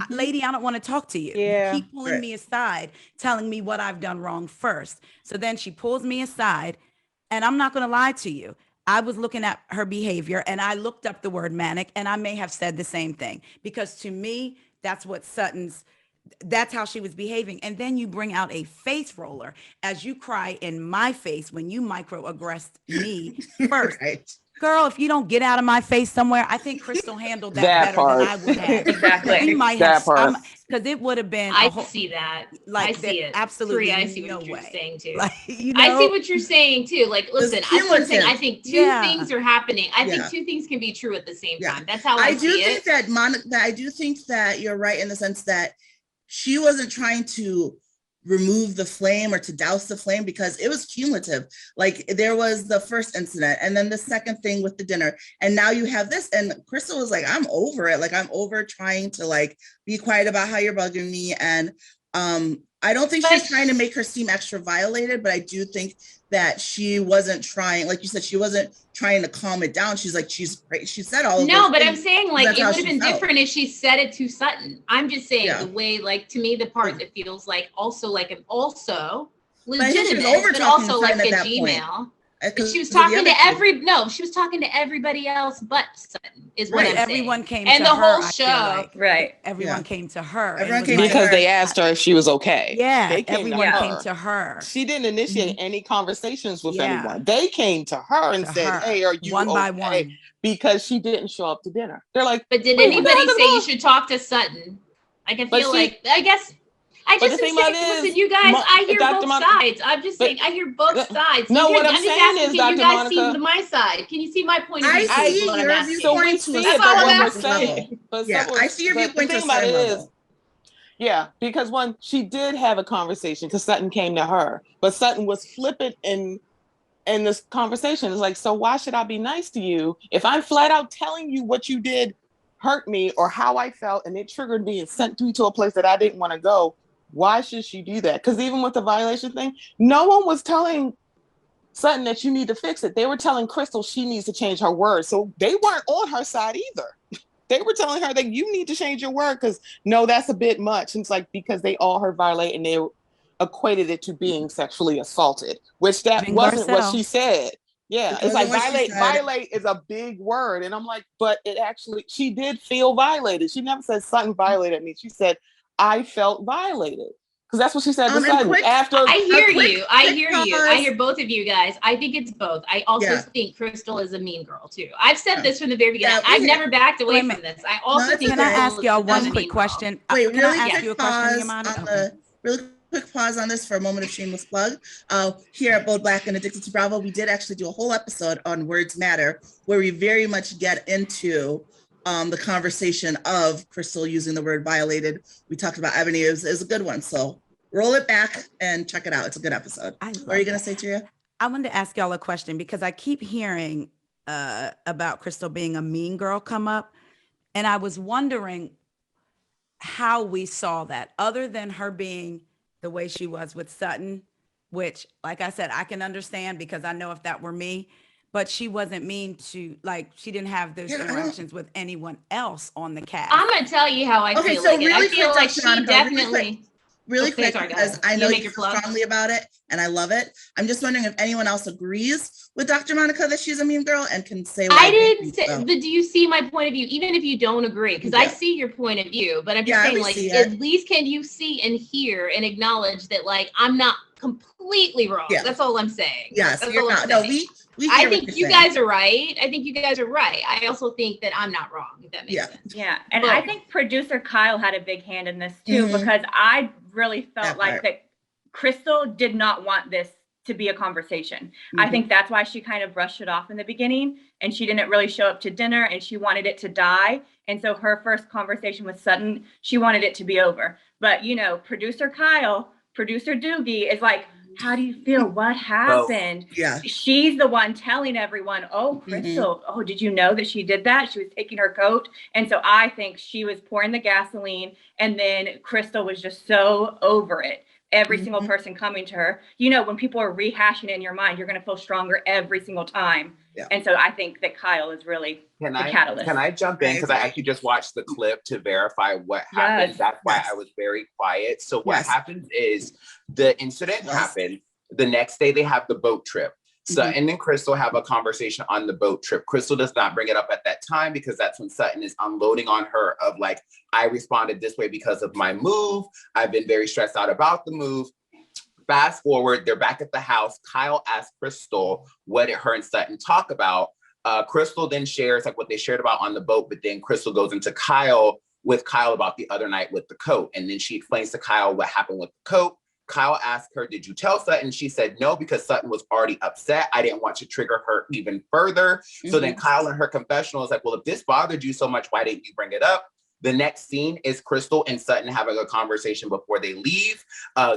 lady, I don't want to talk to you. Yeah. You keep pulling me aside, telling me what I've done wrong first. So then she pulls me aside, and I'm not going to lie to you. I was looking at her behavior and I looked up the word manic, and I may have said the same thing, because to me, that's how she was behaving. And then you bring out a face roller as you cry in my face when you microaggressed me first. Right. Girl, if you don't get out of my face somewhere, I think Crystal handled that That better part. than I would have. Exactly. We might That have, part. because it would have been. I see that. Like, I see it. Absolutely, Taria, I see no what you're way. saying too. Like, you I see know? what you're saying too. Like, listen, It's that's what I'm saying. I cumulative. think two Yeah. things are happening. I think Yeah. two things can be true at the same Yeah. time. That's how I do see think it. that I do think that you're right in the sense that she wasn't trying to remove the flame or to douse the flame, because it was cumulative. Like, there was the first incident, and then the second thing with the dinner, and now you have this. And Crystal was like, I'm over it. Like, I'm over trying to like be quiet about how you're bugging me. And I don't think she's trying to make her seem extra violated, but I do think that she wasn't trying, like you said, she wasn't trying to calm it down. She's like, she said all of No, those but I'm things. saying like That's it how would have she been felt. different if she said it to Sutton. I'm just saying Yeah. the way, like, to me, the part that feels like also like an also But I think she was legitimate, over but talking to also like Sutton a at that point. Gmail. But Because she was of the talking other to two. she was talking to everybody else but Sutton, is what Right. I'm saying. Everyone came and to the her, whole I show. feel like. Right. Everyone Yeah. came to her. Everyone and was came to like, Because her. they asked her if she was okay. Yeah, They came everyone to came her. to her. She didn't initiate any conversations with Yeah. anyone. They came to her and To said, her, hey, are you one okay? by one. Because she didn't show up to dinner. They're like, But did "Wait, what the anybody heck say is you wrong?" should talk to Sutton? Like, I But feel she- like, I guess, I but just the am thing about saying, it is, listen, you guys, I hear Dr. both Monica- sides. I'm just but- saying, I hear both sides. No, what I'm just saying asking, is, can Dr. you guys see Monica- my side? Can you see my point of I view? see is what I'm your asking. So we viewpoint see to a it, That's but all I'm what we're asking. saying. But Yeah, someone- I see your but viewpoint the to a thing about certain it level. is, yeah, because one, she did have a conversation because Sutton came to her, but Sutton was flippant in this conversation. It's like, so why should I be nice to you if I'm flat out telling you what you did hurt me or how I felt and it triggered me and sent me to a place that I didn't want to go? Why should she do that? Because even with the violation thing, no one was telling Sutton that you need to fix it. They were telling Crystal she needs to change her words. So they weren't on her side either. They were telling her that you need to change your word because no, that's a bit much. And it's like, because they all heard violate and they equated it to being sexually assaulted, which that Jing wasn't what Barcel. she said. Yeah, It it's like wasn't what she said. violate is a big word. And I'm like, but it actually, she did feel violated. She never said Sutton violated me. She said, I felt violated. Because that's what she said to And Sutton. quick- After I hear quick- you. I quick hear you. pause. I hear both of you guys. I think it's both. I also Yeah. think Crystal is a mean girl too. I've said this from the very beginning. Yeah, we I've hear- never backed away Wait a from minute. this. I also it's think Can I okay. ask y'all Crystal is one a quick mean girl. question? Wait, Can I really ask quick you a question, pause Nyemade? on Okay. the really quick pause on this for a moment of shameless plug. Here at Bold Black and Addicted to Bravo, we did actually do a whole episode on Words Matter, where we very much get into the conversation of Crystal using the word violated. We talked about Ebony. It was a good one. So roll it back and check it out. It's a good episode. I What are you love going to say, Taria? I wanted to ask y'all a question because I keep hearing about Crystal being a mean girl come up. And I was wondering how we saw that, other than her being the way she was with Sutton, which, like I said, I can understand because I know if that were me, but she wasn't mean to, like, she didn't have those Yeah, I don't- interactions with anyone else on the cast. I'm gonna tell you how I Okay, feel so like it. I really feel quick, like Dr. she Monica, really definitely. Really Okay, quick, sorry, go because ahead. I You know make you your feel plug. strongly about it, and I love it. I'm just wondering if anyone else agrees with Dr. Monica that she's a mean girl and can say why I they didn't think say, so. but do you see my point of view? Even if you don't agree, because I Yeah. see your point of view, but I'm just Yeah, saying, we like, see it. at least can you see and hear and acknowledge that, like, I'm not completely wrong. Yeah. That's all I'm saying. Yes, That's you're all I'm not. No, saying. we I hear what think you're you saying. guys are right. I think you guys are right. I also think that I'm not wrong, if that makes Yeah. sense. Yeah, and But- I think producer Kyle had a big hand in this too, Mhm. because I really felt That like part. that Crystal did not want this to be a conversation. I Mhm. think that's why she kind of brushed it off in the beginning, and she didn't really show up to dinner, and she wanted it to die. And so her first conversation with Sutton, she wanted it to be over. But you know, producer Kyle, producer Doogie is like, how do you feel? What happened? Yeah. She's the one telling everyone, oh, Crystal, oh, did you know that she did that? She was taking her coat. And so I think she was pouring the gasoline, and then Crystal was just so over it. every single person coming to her. You know, when people are rehashing it in your mind, you're going to feel stronger every single time. Yeah. And so I think that Kyle is really the catalyst. Can I jump in? Because I actually just watched the clip to verify what happened. Yes. That's why I was very quiet. So what happens is the incident happened. The next day they have the boat trip. Sutton and Crystal have a conversation on the boat trip. Crystal does not bring it up at that time because that's when Sutton is unloading on her of like, I responded this way because of my move. I've been very stressed out about the move. Fast forward, they're back at the house. Kyle asks Crystal what did her and Sutton talk about. Crystal then shares like what they shared about on the boat, but then Crystal goes into Kyle about the other night with the coat. And then she explains to Kyle what happened with the coat. Kyle asked her, did you tell Sutton? She said no, because Sutton was already upset. I didn't want to trigger her even further. So then Kyle in her confessional is like, well, if this bothered you so much, why didn't you bring it up? The next scene is Crystal and Sutton having a conversation before they leave.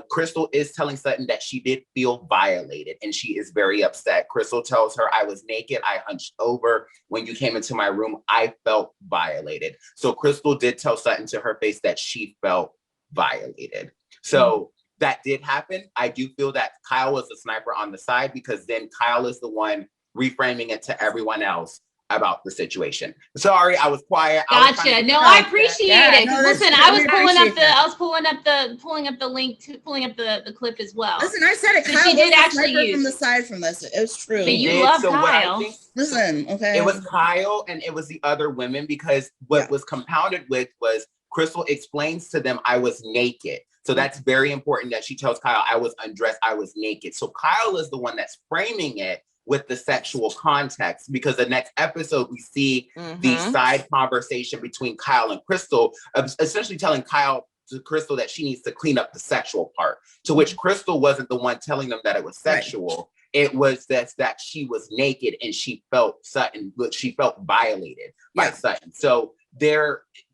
Crystal is telling Sutton that she did feel violated and she is very upset. Crystal tells her, I was naked. I hunched over. When you came into my room, I felt violated. So Crystal did tell Sutton to her face that she felt violated. So that did happen. I do feel that Kyle was the sniper on the side because then Kyle is the one reframing it to everyone else about the situation. Sorry, I was quiet. Gotcha. No, I appreciate it. No, Listen, that's- I was we pulling up appreciate pulling up the link to pulling up the clip as well. Listen, I said it. So Kyle she did was the actually sniper use from the side from this. It was true. But you love Kyle. Listen, okay. It was Kyle and it was the other women because what was compounded with was Crystal explains to them, I was naked. So that's very important that she tells Kyle, I was undressed, I was naked. So Kyle is the one that's framing it with the sexual context, because the next episode we see the side conversation between Kyle and Crystal, essentially telling Kyle to Crystal that she needs to clean up the sexual part, to which Crystal wasn't the one telling them that it was sexual. It was that she was naked and she felt violated by Sutton. So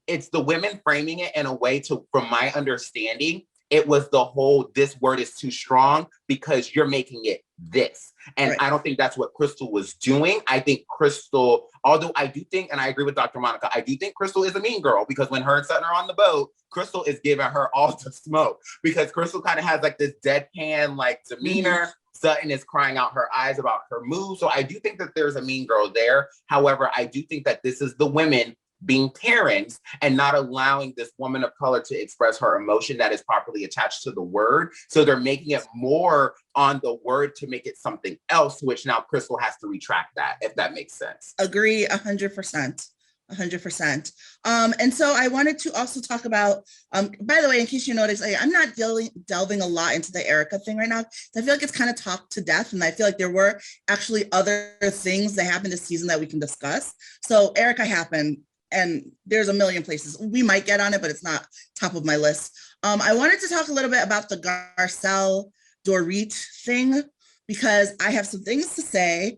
it's the women framing it in a way to, from my understanding, it was the whole, this word is too strong because you're making it this. And I don't think that's what Crystal was doing. I think Crystal, although I do think, and I agree with Dr. Monica, I do think Crystal is a mean girl because when her and Sutton are on the boat, Crystal is giving her all the smoke because Crystal kind of has like this deadpan like demeanor. Sutton is crying out her eyes about her move. So I do think that there's a mean girl there. However, I do think that this is the women being parents and not allowing this woman of color to express her emotion that is properly attached to the word. So they're making it more on the word to make it something else, which now Crystal has to retract that, if that makes sense. Agree 100%. 100%. And so I wanted to also talk about, by the way, in case you notice, I'm not delving a lot into the Erika thing right now. I feel like it's kind of talked to death. And I feel like there were actually other things that happened this season that we can discuss. So Erika happened, and there's a million places we might get on it, but it's not top of my list. I wanted to talk a little bit about the Garcelle Dorit thing, because I have some things to say.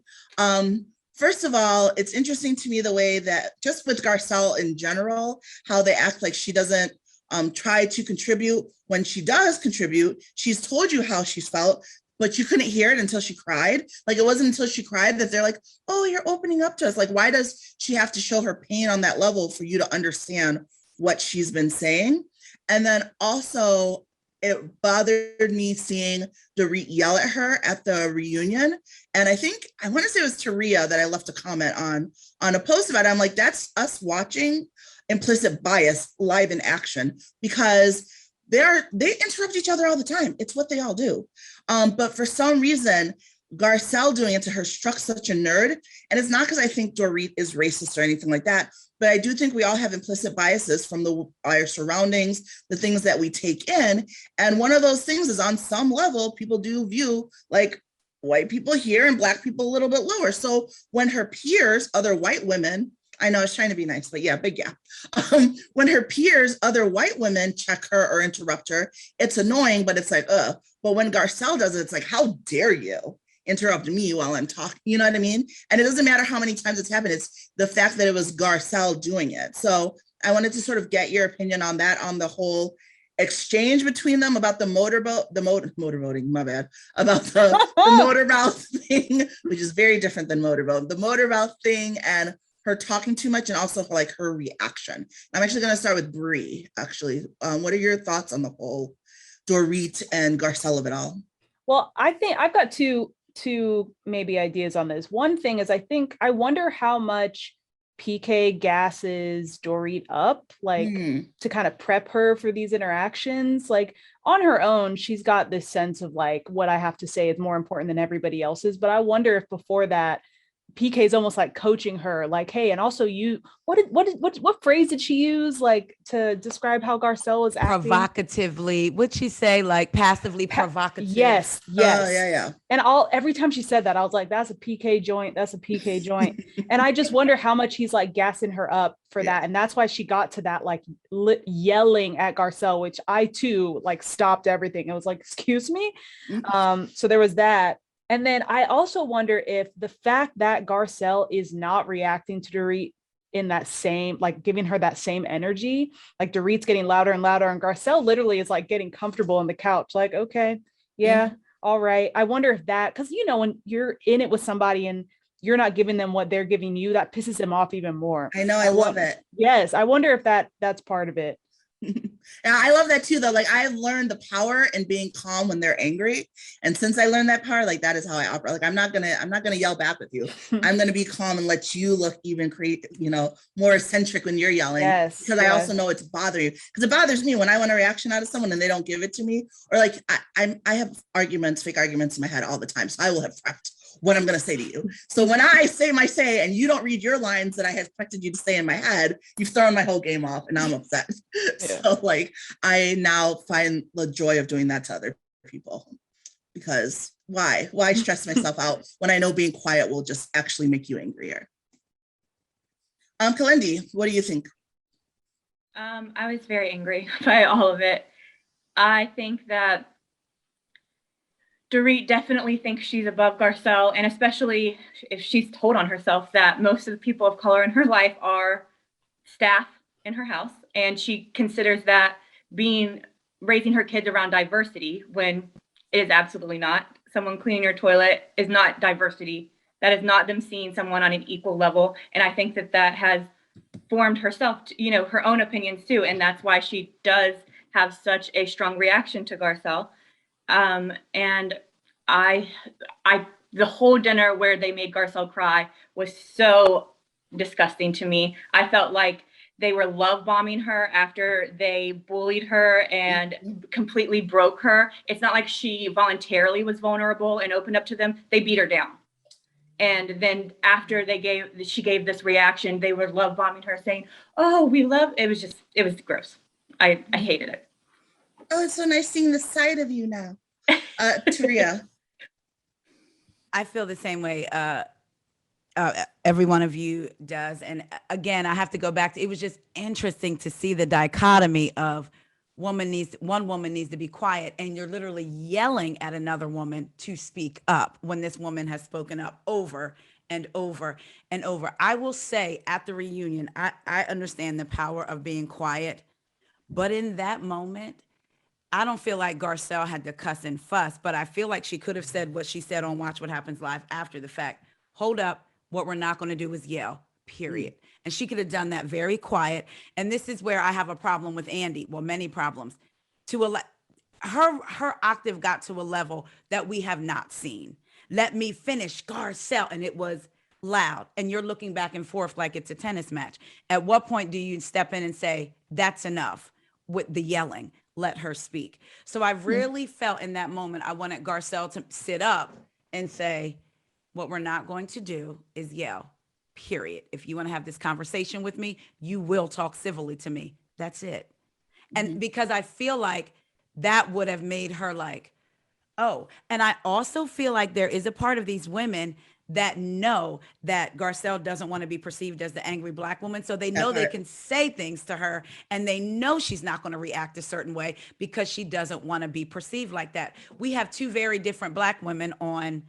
First of all, it's interesting to me the way that just with Garcelle in general, how they act like she doesn't try to contribute. When she does contribute, she's told you how she's felt, but you couldn't hear it until she cried. Like, it wasn't until she cried that they're like, oh, you're opening up to us. Like, why does she have to show her pain on that level for you to understand what she's been saying? And then also, it bothered me seeing Dorit yell at her at the reunion. And I think, I want to say it was Taria that I left a comment on a post about it. I'm like, that's us watching implicit bias live in action, because they interrupt each other all the time. It's what they all do. But for some reason, Garcelle doing it to her struck such a nerd. And it's not because I think Dorit is racist or anything like that, but I do think we all have implicit biases from our surroundings, the things that we take in. And one of those things is, on some level, people do view like white people here and Black people a little bit lower. So when her peers, other white women, I know I was trying to be nice, but yeah, big gap. When her peers, other white women, check her or interrupt her, it's annoying, but it's like, ugh. But when Garcelle does it, it's like, how dare you interrupt me while I'm talking? You know what I mean? And it doesn't matter how many times it's happened. It's the fact that it was Garcelle doing it. So I wanted to sort of get your opinion on that, on the whole exchange between them about the motorboating, my bad, about the motormouth thing, which is very different than motorboat, the motormouth thing, and her talking too much, and also like her reaction. I'm actually going to start with Brie, actually. What are your thoughts on the whole Dorit and Garcelle of it all? Well, I think I've got two maybe ideas on this. One thing is I wonder how much PK gasses Dorit up, like to kind of prep her for these interactions. Like on her own, she's got this sense of like, what I have to say is more important than everybody else's. But I wonder if before that, PK is almost like coaching her, like, hey, and also you, what phrase did she use, like, to describe how Garcelle is acting? Provocatively, what'd she say? Like passively provocative. Yes. Yeah. And every time she said that, I was like, that's a PK joint. That's a PK joint. And I just wonder how much he's like gassing her up for that. And that's why she got to that, like yelling at Garcelle, which I too like stopped everything. I was like, excuse me. So there was that. And then I also wonder if the fact that Garcelle is not reacting to Dorit in that same, like giving her that same energy, like Dorit's getting louder and louder, and Garcelle literally is like getting comfortable on the couch, like, okay, yeah, all right. I wonder if that, because you know, when you're in it with somebody and you're not giving them what they're giving you, that pisses them off even more. I know, I love it. Yes, I wonder if that's part of it. Yeah, I love that too, though. Like I've learned the power in being calm when they're angry, and since I learned that power, like that is how I operate. Like I'm not gonna yell back with you. I'm gonna be calm and let you look even more eccentric when you're yelling. Yes, because I also know it's bothering you. Because it bothers me when I want a reaction out of someone and they don't give it to me, or like I have fake arguments in my head all the time, so I will have prepped what I'm going to say to you. So when I say my say and you don't read your lines that I have expected you to say in my head, you've thrown my whole game off and now I'm upset. Yeah. So like, I now find the joy of doing that to other people, because why stress myself out when I know being quiet will just actually make you angrier? Kalyndee, what do you think? I was very angry by all of it. I think that Dorit definitely thinks she's above Garcelle, and especially if she's told on herself that most of the people of color in her life are staff in her house, and she considers that raising her kids around diversity when it is absolutely not. Someone cleaning your toilet is not diversity. That is not them seeing someone on an equal level, and I think that has formed herself, her own opinions too, and that's why she does have such a strong reaction to Garcelle. And the whole dinner where they made Garcelle cry was so disgusting to me. I felt like they were love bombing her after they bullied her and completely broke her. It's not like she voluntarily was vulnerable and opened up to them. They beat her down. And then after she gave this reaction, they were love bombing her, saying, "Oh, we love." It was gross. I hated it. Oh, it's so nice seeing the side of you now. Taria. I feel the same way every one of you does. And again, I have to go back to, it was just interesting to see the dichotomy of one woman needs to be quiet, and you're literally yelling at another woman to speak up when this woman has spoken up over and over and over. I will say at the reunion, I understand the power of being quiet, but in that moment, I don't feel like Garcelle had to cuss and fuss, but I feel like she could have said what she said on Watch What Happens Live after the fact. Hold up, what we're not going to do is yell, period. And she could have done that very quiet. And this is where I have a problem with Andy. Well, many problems. Her octave got to a level that we have not seen. Let me finish, Garcelle. And it was loud. And you're looking back and forth like it's a tennis match. At what point do you step in and say, that's enough with the yelling? Let her speak. So I really felt in that moment, I wanted Garcelle to sit up and say, what we're not going to do is yell, period. If you want to have this conversation with me, you will talk civilly to me. That's it. And because I feel like that would have made her like, oh, and I also feel like there is a part of these women that know that Garcelle doesn't want to be perceived as the angry Black woman. So they know they can say things to her, and they know she's not going to react a certain way because she doesn't want to be perceived like that. We have two very different Black women on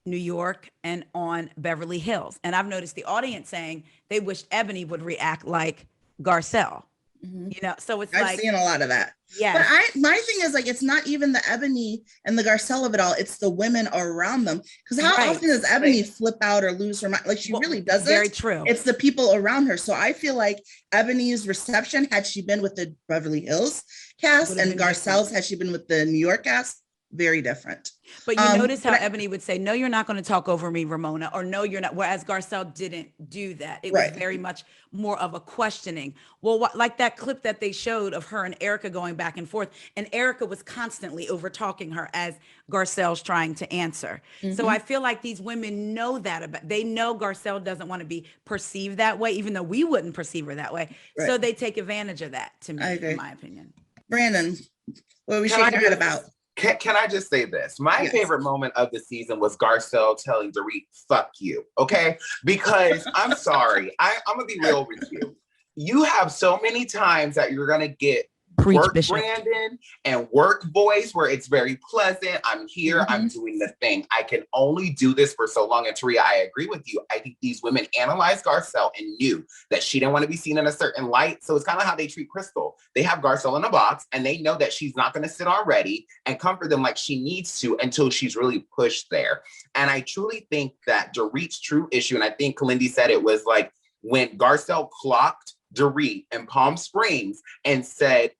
New York and on Beverly Hills. And I've noticed the audience saying they wished Ebony would react like Garcelle. You know, so it's I've seen a lot of that. Yeah. But my thing is like, it's not even the Ebony and the Garcelle of it all. It's the women around them. Because how often does Ebony flip out or lose her mind? Like she really doesn't. Very true. It's the people around her. So I feel like Ebony's reception, had she been with the Beverly Hills cast, and Garcelle's, had she been with the New York cast, very different. But you notice how Ebony would say, no, you're not going to talk over me, Ramona, or no, you're not. Whereas Garcelle didn't do that. It was very much more of a questioning. Well, like that clip that they showed of her and Erika going back and forth, and Erika was constantly over talking her as Garcelle's trying to answer. So I feel like these women know that they know Garcelle doesn't want to be perceived that way, even though we wouldn't perceive her that way. So they take advantage of that, to me, in my opinion. Brandon, what are we shaking your head about? Can I just say this? My favorite moment of the season was Garcelle telling Dorit, fuck you, okay? Because I'm sorry, I'm gonna be real with you. You have so many times that you're gonna get work Brandon and work voice where it's very pleasant. I'm here, I'm doing the thing. I can only do this for so long. And Taria, I agree with you. I think these women analyzed Garcelle and knew that she didn't want to be seen in a certain light. So it's kind of how they treat Crystal. They have Garcelle in a box and they know that she's not going to sit on ready and comfort them like she needs to until she's really pushed there. And I truly think that Dorit's true issue, and I think Kalyndee said it, was like when Garcelle clocked Dorit in Palm Springs and said,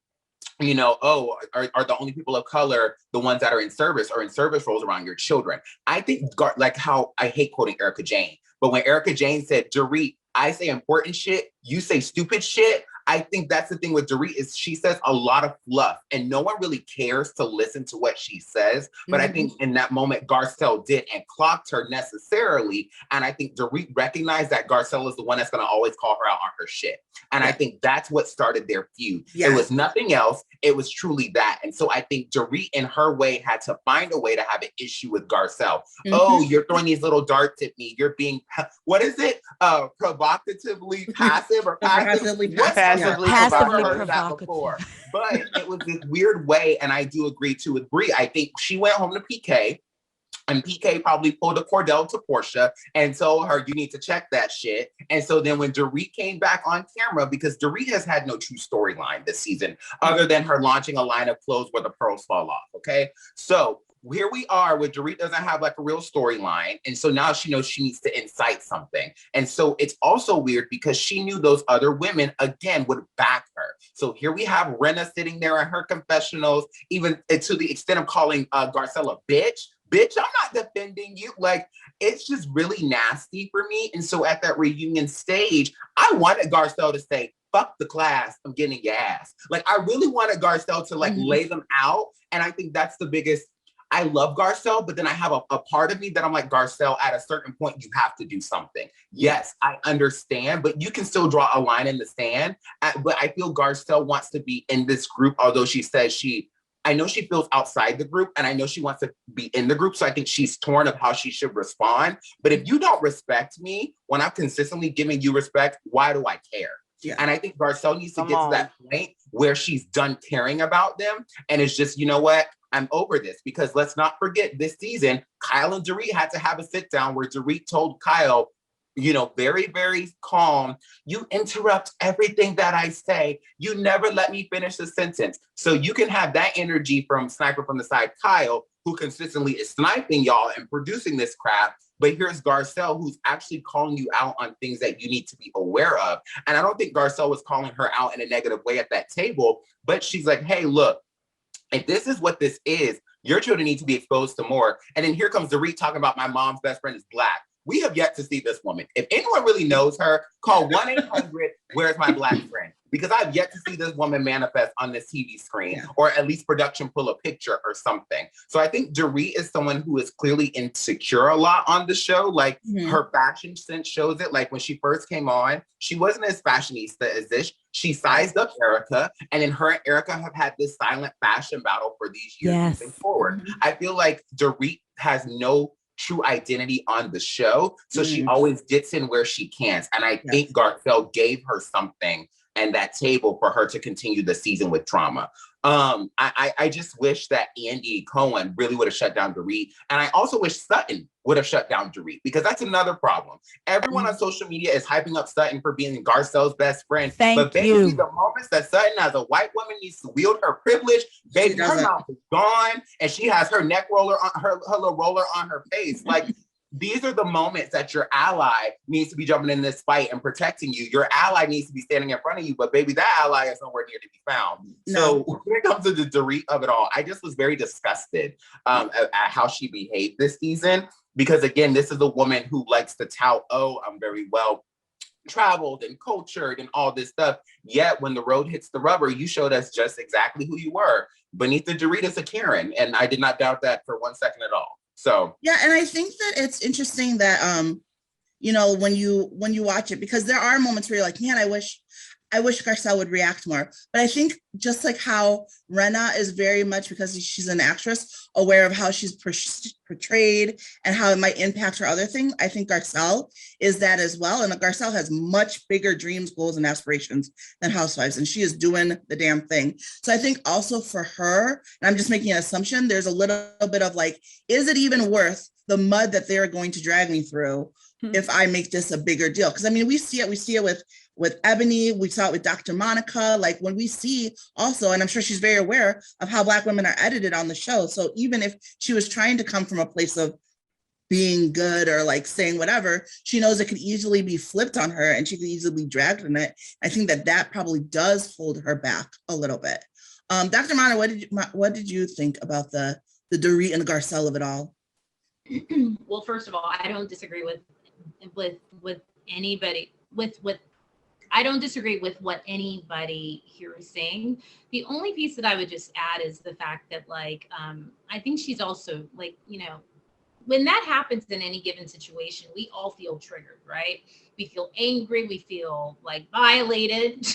you know, oh, are the only people of color the ones that are in service or in service roles around your children? I think, like how I hate quoting Erika Jayne, but when Erika Jayne said, Dorit, I say important shit, you say stupid shit. I think that's the thing with Dorit, is she says a lot of fluff and no one really cares to listen to what she says. But I think in that moment, Garcelle did and clocked her necessarily. And I think Dorit recognized that Garcelle is the one that's going to always call her out on her shit. And I think that's what started their feud. It was nothing else. It was truly that. And so I think Dorit in her way had to find a way to have an issue with Garcelle. Oh, you're throwing these little darts at me. You're being, what is it? Provocatively passive or passively passive? Passively provocative. But it was this weird way, and I do agree too with Brie. I think she went home to PK, and PK probably pulled a Cordell to Portia and told her, you need to check that shit. And so then when Dorit came back on camera, because Dorit has had no true storyline this season, other than her launching a line of clothes where the pearls fall off, okay? So here we are where Dorit doesn't have like a real storyline. And so now she knows she needs to incite something. And so it's also weird because she knew those other women, again, would back her. So here we have Rinna sitting there in her confessionals, even to the extent of calling Garcelle a bitch. Bitch, I'm not defending you. Like, it's just really nasty for me. And so at that reunion stage, I wanted Garcelle to say, fuck the class, I'm getting your ass. Like, I really wanted Garcelle to like lay them out. And I think that's the biggest, I love Garcelle, but then I have a part of me that I'm like, Garcelle, at a certain point, you have to do something. Yes, I understand, but you can still draw a line in the sand. But I feel Garcelle wants to be in this group, although she says I know she feels outside the group, and I know she wants to be in the group. So I think she's torn of how she should respond. But if you don't respect me when I'm consistently giving you respect, why do I care? Yeah. And I think Garcelle needs to get to that point where she's done caring about them. And it's just, you know what? I'm over this, because let's not forget this season, Kyle and Dorit had to have a sit down where Dorit told Kyle, you know, very, very calm, you interrupt everything that I say. You never let me finish the sentence. So you can have that energy from Sniper from the Side, Kyle, who consistently is sniping y'all and producing this crap. But here's Garcelle, who's actually calling you out on things that you need to be aware of. And I don't think Garcelle was calling her out in a negative way at that table, but she's like, hey, look, if this is what this is, your children need to be exposed to more. And then here comes Dorit talking about my mom's best friend is Black. We have yet to see this woman. If anyone really knows her, call 1-800, where's my Black friend? Because I've yet to see this woman manifest on this TV screen, or at least production pull a picture or something. So I think Dorit is someone who is clearly insecure a lot on the show. Like her fashion sense shows it. Like when she first came on, she wasn't as fashionista as this. She sized up Erika, and then her and Erika have had this silent fashion battle for these years moving forward. I feel like Dorit has no true identity on the show. So she always gets in where she can. And I think Garcelle gave her something and that table for her to continue the season with drama. I just wish that Andy Cohen really would have shut down Dorit. And I also wish Sutton would have shut down Dorit, because that's another problem. Everyone on social media is hyping up Sutton for being Garcelle's best friend. But baby, the moments that Sutton as a white woman needs to wield her privilege, baby, her mouth is gone and she has her neck roller on her little roller on her face. Like, these are the moments that your ally needs to be jumping in this fight and protecting you. Your ally needs to be standing in front of you, but baby, that ally is nowhere near to be found. No. So when it comes to the Dorit of it all, I just was very disgusted at how she behaved this season. Because again, this is a woman who likes to tout, oh, I'm very well traveled and cultured and all this stuff. Yet when the road hits the rubber, you showed us just exactly who you were. Beneath the Dorit is a Karen. And I did not doubt that for 1 second at all. So yeah, and I think that it's interesting that you know, when you watch it, because there are moments where you're like, man, I wish Garcelle would react more. But I think just like how Rinna is very much, because she's an actress, aware of how she's portrayed and how it might impact her other thing. I think Garcelle is that as well. And Garcelle has much bigger dreams, goals, and aspirations than Housewives, and she is doing the damn thing. So I think also for her, and I'm just making an assumption, there's a little bit of like, is it even worth the mud that they're going to drag me through if I make this a bigger deal? Because I mean, we see it with Ebony, we saw it with Dr. Monica, like when we see also, and I'm sure she's very aware of how Black women are edited on the show. So even if she was trying to come from a place of being good or like saying whatever, she knows it could easily be flipped on her and she could easily be dragged in it. I think that probably does hold her back a little bit. Dr. Monica, what did you think about the Dorit and the Garcelle of it all? Well, first of all, I don't disagree with anybody I don't disagree with what anybody here is saying. The only piece that I would just add is the fact that like I think she's also like, you know, when that happens in any given situation, we all feel triggered, right? We feel angry, we feel like violated.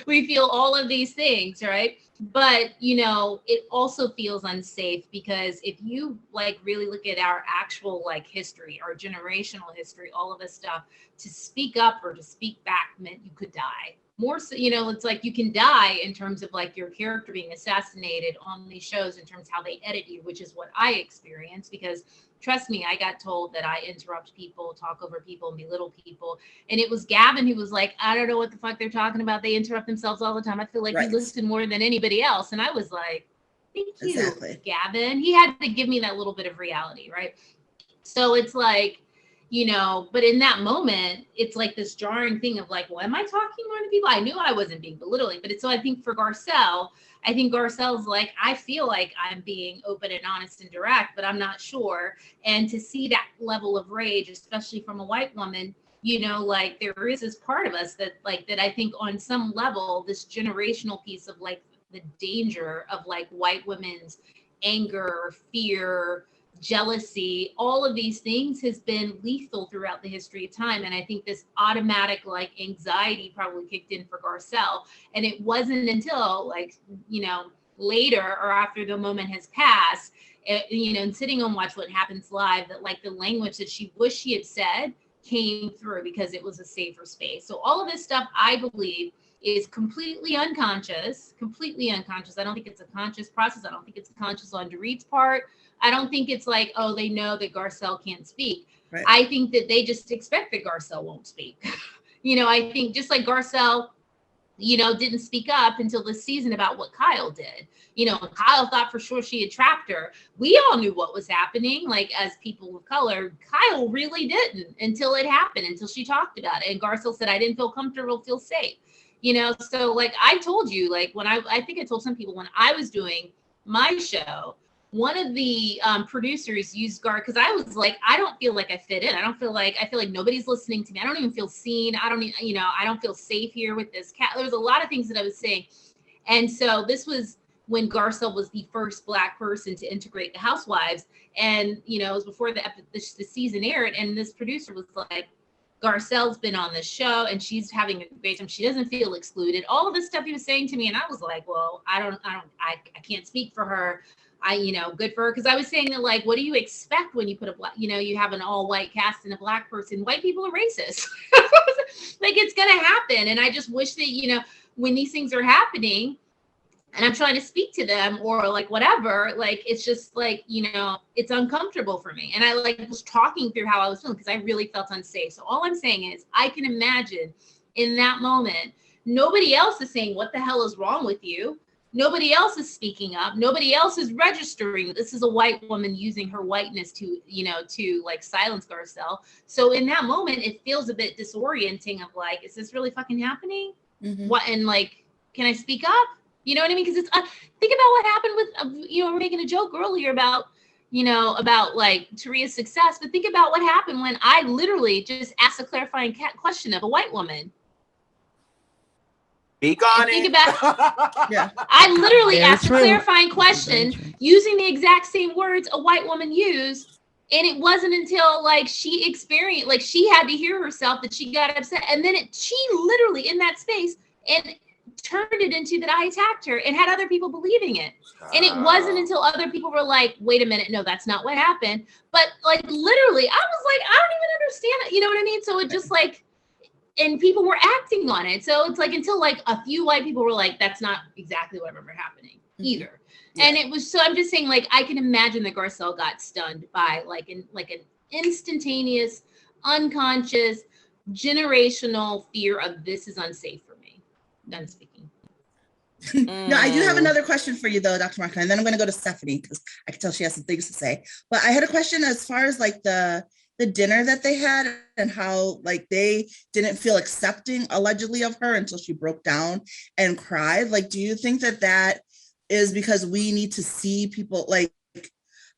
We feel all of these things, right? But, you know, it also feels unsafe because if you like really look at our actual like history, our generational history, all of this stuff, to speak up or to speak back meant you could die. More so, you know, it's like you can die in terms of like your character being assassinated on these shows in terms of how they edit you, which is what I experienced because trust me, I got told that I interrupt people, talk over people, and belittle people. And it was Gavin who was like, I don't know what the fuck they're talking about. They interrupt themselves all the time. I feel like he listened more than anybody else. And I was like, thank you, Gavin. He had to give me that little bit of reality, right? So it's like, you know, but in that moment, it's like this jarring thing of like, well, am I talking more to people? I knew I wasn't being belittling, but it's so I think for Garcelle, I think Garcelle's like, I feel like I'm being open and honest and direct, but I'm not sure. And to see that level of rage, especially from a white woman, you know, like there is this part of us that like, that I think on some level, this generational piece of like the danger of like white women's anger, fear, jealousy, all of these things has been lethal throughout the history of time. And I think this automatic like anxiety probably kicked in for Garcelle. And it wasn't until like, you know, later or after the moment has passed, you know, and sitting on Watch What Happens Live, that like the language that she wished she had said came through because it was a safer space. So all of this stuff, I believe, is completely unconscious. I don't think it's a conscious process. I don't think it's conscious on Dorit's part. I don't think it's like, oh, they know that Garcelle can't speak. Right. I think that they just expect that Garcelle won't speak. You know, I think just like Garcelle, you know, didn't speak up until this season about what Kyle did. You know, Kyle thought for sure she had trapped her. We all knew what was happening, like as people of color. Kyle really didn't until it happened, until she talked about it. And Garcelle said, I didn't feel comfortable, feel safe. You know, so like I told you, like when I think I told some people when I was doing my show, one of the producers used Gar because I was like, I don't feel like I fit in. I feel like nobody's listening to me. I don't even feel seen. I don't feel safe here with this cat. There was a lot of things that I was saying. And so this was when Garcelle was the first Black person to integrate the Housewives. And, you know, it was before the season aired. And this producer was like, Garcelle's been on this show and she's having a great time. She doesn't feel excluded. All of this stuff he was saying to me. And I was like, well, I can't speak for her. good for her. Cause I was saying that, like, what do you expect when you put a black, you have an all white cast and a black person? White people are racist. Like, it's going to happen. And I just wish that, when these things are happening and I'm trying to speak to them or like whatever, like, it's just like, it's uncomfortable for me. And I was talking through how I was feeling because I really felt unsafe. So all I'm saying is I can imagine in that moment, nobody else is saying, what the hell is wrong with you? Nobody else is speaking up. Nobody else is registering. This is a white woman using her whiteness to like silence Garcelle. So in that moment, it feels a bit disorienting of like, is this really fucking happening? Mm-hmm. What, and like, can I speak up? You know what I mean? Because it's, think about what happened with, we're making a joke earlier about, about like Taria's success, but think about what happened when I literally just asked a clarifying question of a white woman. Speak on it. Think about, Yeah. I literally Very asked a true. clarifying question using the exact same words a white woman used. And it wasn't until like she experienced, like she had to hear herself that she got upset. And then she literally in that space and turned it into that I attacked her and had other people believing it. And it wasn't until other people were like, wait a minute, no, that's not what happened. But like literally, I was like, I don't even understand it. You know what I mean? So it just like, and people were acting on it. So it's like until like a few white people were like, that's not exactly what I remember happening either. Yeah. And it was, so I'm just saying, like, I can imagine that Garcelle got stunned by like an instantaneous, unconscious, generational fear of this is unsafe for me. Done speaking. No, I do have another question for you though, Dr. Marka, and then I'm going to go to Stephanie because I can tell she has some things to say. But I had a question as far as like the dinner that they had and how like they didn't feel accepting allegedly of her until she broke down and cried. Like, do you think that is because we need to see people like,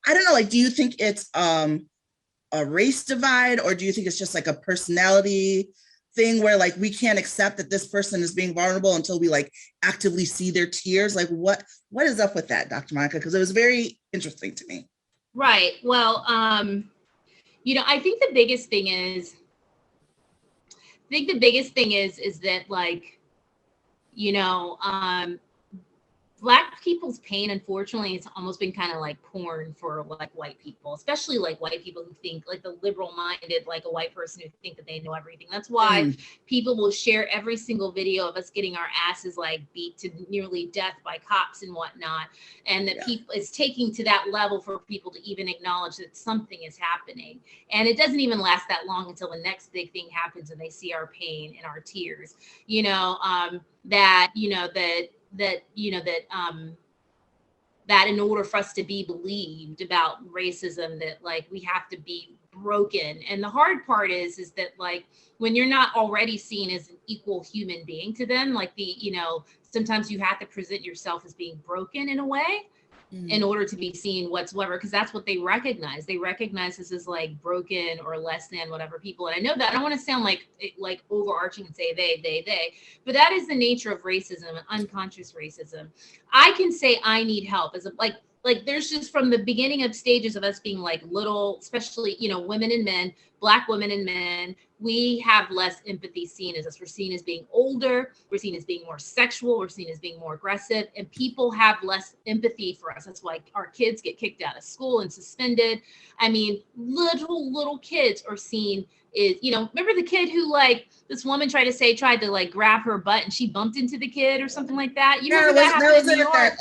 I don't know, like, do you think it's a race divide or do you think it's just like a personality thing where like we can't accept that this person is being vulnerable until we like actively see their tears? Like what is up with that, Dr. Monica? Because it was very interesting to me. Right. Well, I think the biggest thing is that like, Black people's pain, unfortunately, it's almost been kind of like porn for like white people, especially like white people who think like the liberal minded, like a white person who think that they know everything. That's why people will share every single video of us getting our asses like beat to nearly death by cops and whatnot. And that people it's taking to that level for people to even acknowledge that something is happening. And it doesn't even last that long until the next big thing happens and they see our pain and our tears, that in order for us to be believed about racism, that like we have to be broken. And the hard part is that like when you're not already seen as an equal human being to them, like sometimes you have to present yourself as being broken in a way in order to be seen whatsoever, because that's what they recognize. They recognize this as like broken or less than whatever people. And I know that I don't want to sound like overarching and say they, but that is the nature of racism and unconscious racism. I can say I need help as a like there's just from the beginning of stages of us being like little, especially, women and men, Black women and men, we have less empathy seen as us. We're seen as being older. We're seen as being more sexual. We're seen as being more aggressive, and people have less empathy for us. That's why our kids get kicked out of school and suspended. I mean, little kids are seen is, remember the kid who like this woman tried to like grab her butt and she bumped into the kid or something like that. You remember that happened in New York?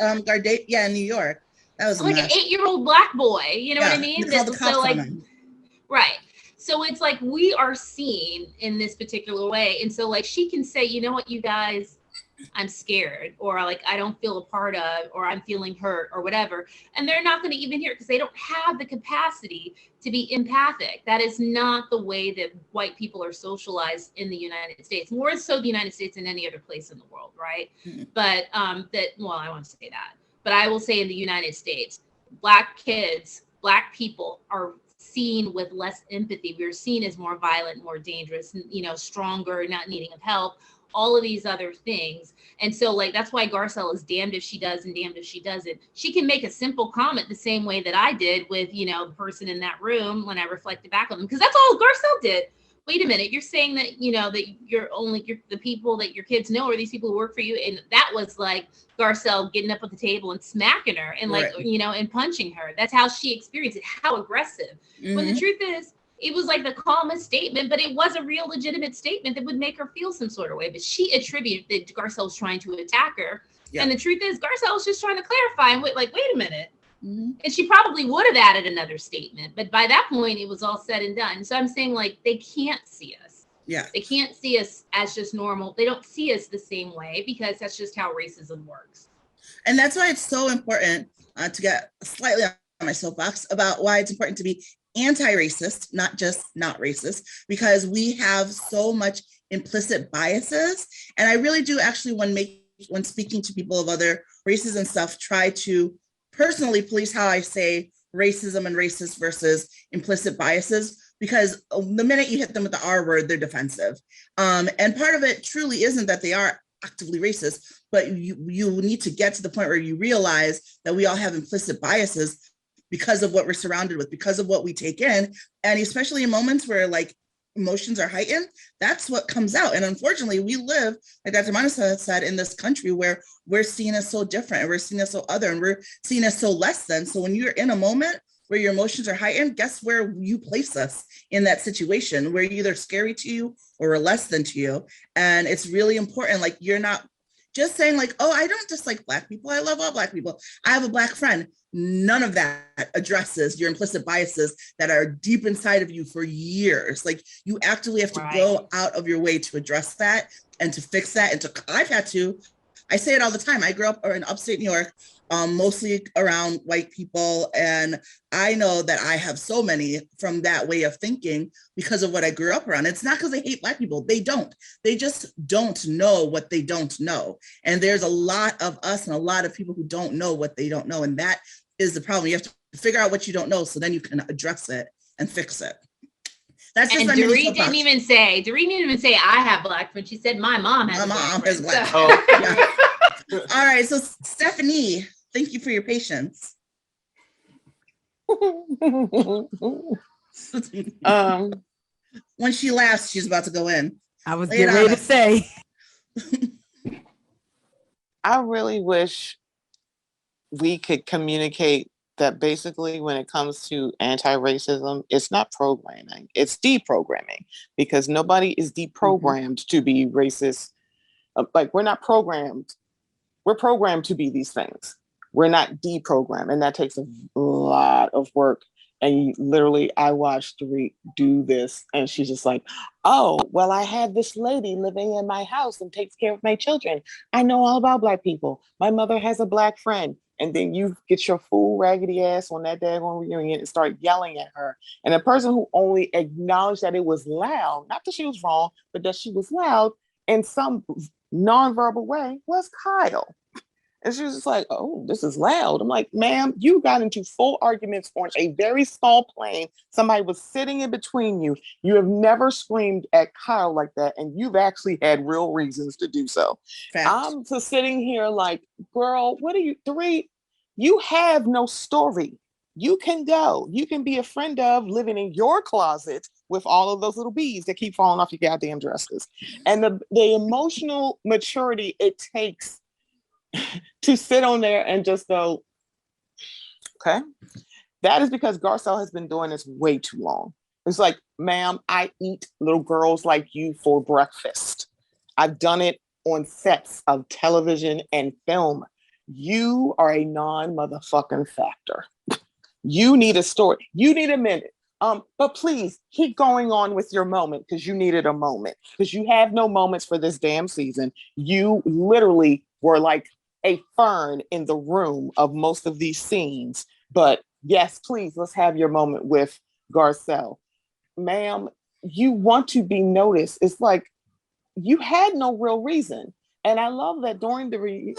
In New York. That was like an 8-year-old Black boy. You know what I mean? Right. So it's like we are seen in this particular way. And so like she can say, you know what, you guys, I'm scared, or like I don't feel a part of, or I'm feeling hurt or whatever. And they're not going to even hear it because they don't have the capacity to be empathic. That is not the way that white people are socialized in the United States, more so the United States than any other place in the world. Right. But I won't say that, but I will say in the United States, Black kids, Black people are seen with less empathy. We're seen as more violent, more dangerous, stronger, not needing of help, all of these other things. And so like, that's why Garcelle is damned if she does and damned if she doesn't. She can make a simple comment the same way that I did with, the person in that room when I reflected back on them, because that's all Garcelle did wait a minute, you're saying that, that the people that your kids know are these people who work for you. And that was like Garcelle getting up at the table and smacking her and and punching her. That's how she experienced it, how aggressive. When the truth is, it was like the calmest statement, but it was a real legitimate statement that would make her feel some sort of way. But she attributed that Garcelle was trying to attack her. Yeah. And the truth is, Garcelle was just trying to clarify and wait a minute. And she probably would have added another statement. But by that point, it was all said and done. So I'm saying, like, they can't see us. Yeah. They can't see us as just normal. They don't see us the same way because that's just how racism works. And that's why it's so important to get slightly on my soapbox about why it's important to be anti-racist, not just not racist, because we have so much implicit biases. And I really do actually, when speaking to people of other races and stuff, try to personally police how I say racism and racist versus implicit biases, because the minute you hit them with the R word, they're defensive. And part of it truly isn't that they are actively racist, but you need to get to the point where you realize that we all have implicit biases because of what we're surrounded with, because of what we take in. And especially in moments where like emotions are heightened, that's what comes out. And unfortunately, we live, like Dr. Monica said, in this country where we're seen as so different and we're seen as so other and we're seen as so less than. So when you're in a moment where your emotions are heightened, guess where you place us in that situation, where you're either scary to you or are less than to you. And it's really important. Like, you're not just saying like, oh, I don't dislike Black people. I love all Black people. I have a Black friend. None of that addresses your implicit biases that are deep inside of you for years. Like, you actively have to go out of your way to address that and to fix that. And I say it all the time. I grew up in upstate New York, mostly around white people. And I know that I have so many from that way of thinking because of what I grew up around. It's not because they hate Black people. They don't. They just don't know what they don't know. And there's a lot of us and a lot of people who don't know what they don't know. And that is the problem. You have to figure out what you don't know so then you can address it and fix it. That's just Doreen didn't even say I have Black friends. She said my mom has Black. So. Oh, yeah. All right. So Stephanie, thank you for your patience. When she laughs, she's about to go in. I was getting ready to say. I really wish we could communicate that basically when it comes to anti-racism, it's not programming, it's deprogramming, because nobody is deprogrammed to be racist. Like, we're not programmed. We're programmed to be these things. We're not deprogrammed. And that takes a lot of work. And literally, I watched Dorit do this, and she's just like, oh, well, I had this lady living in my house and takes care of my children. I know all about Black people. My mother has a Black friend. And then you get your fool raggedy ass on that daggone reunion and start yelling at her. And the person who only acknowledged that it was loud, not that she was wrong, but that she was loud in some nonverbal way, was Kyle. And she was just like, oh, this is loud. I'm like, ma'am, you got into full arguments on a very small plane. Somebody was sitting in between you. You have never screamed at Kyle like that. And you've actually had real reasons to do so. Fact. I'm just sitting here like, girl, what are you, Dorit? You have no story. You can go. You can be a friend of living in your closet with all of those little beads that keep falling off your goddamn dresses. And the emotional maturity it takes to sit on there and just go, okay, that is because Garcelle has been doing this way too long. It's like, ma'am, I eat little girls like you for breakfast. I've done it on sets of television and film. You are a non-motherfucking factor. You need a story. You need a minute. But please keep going on with your moment, because you needed a moment, because you have no moments for this damn season. You literally were like a fern in the room of most of these scenes. But yes, please, let's have your moment with Garcelle. Ma'am, you want to be noticed. It's like you had no real reason. And I love that during the reunion,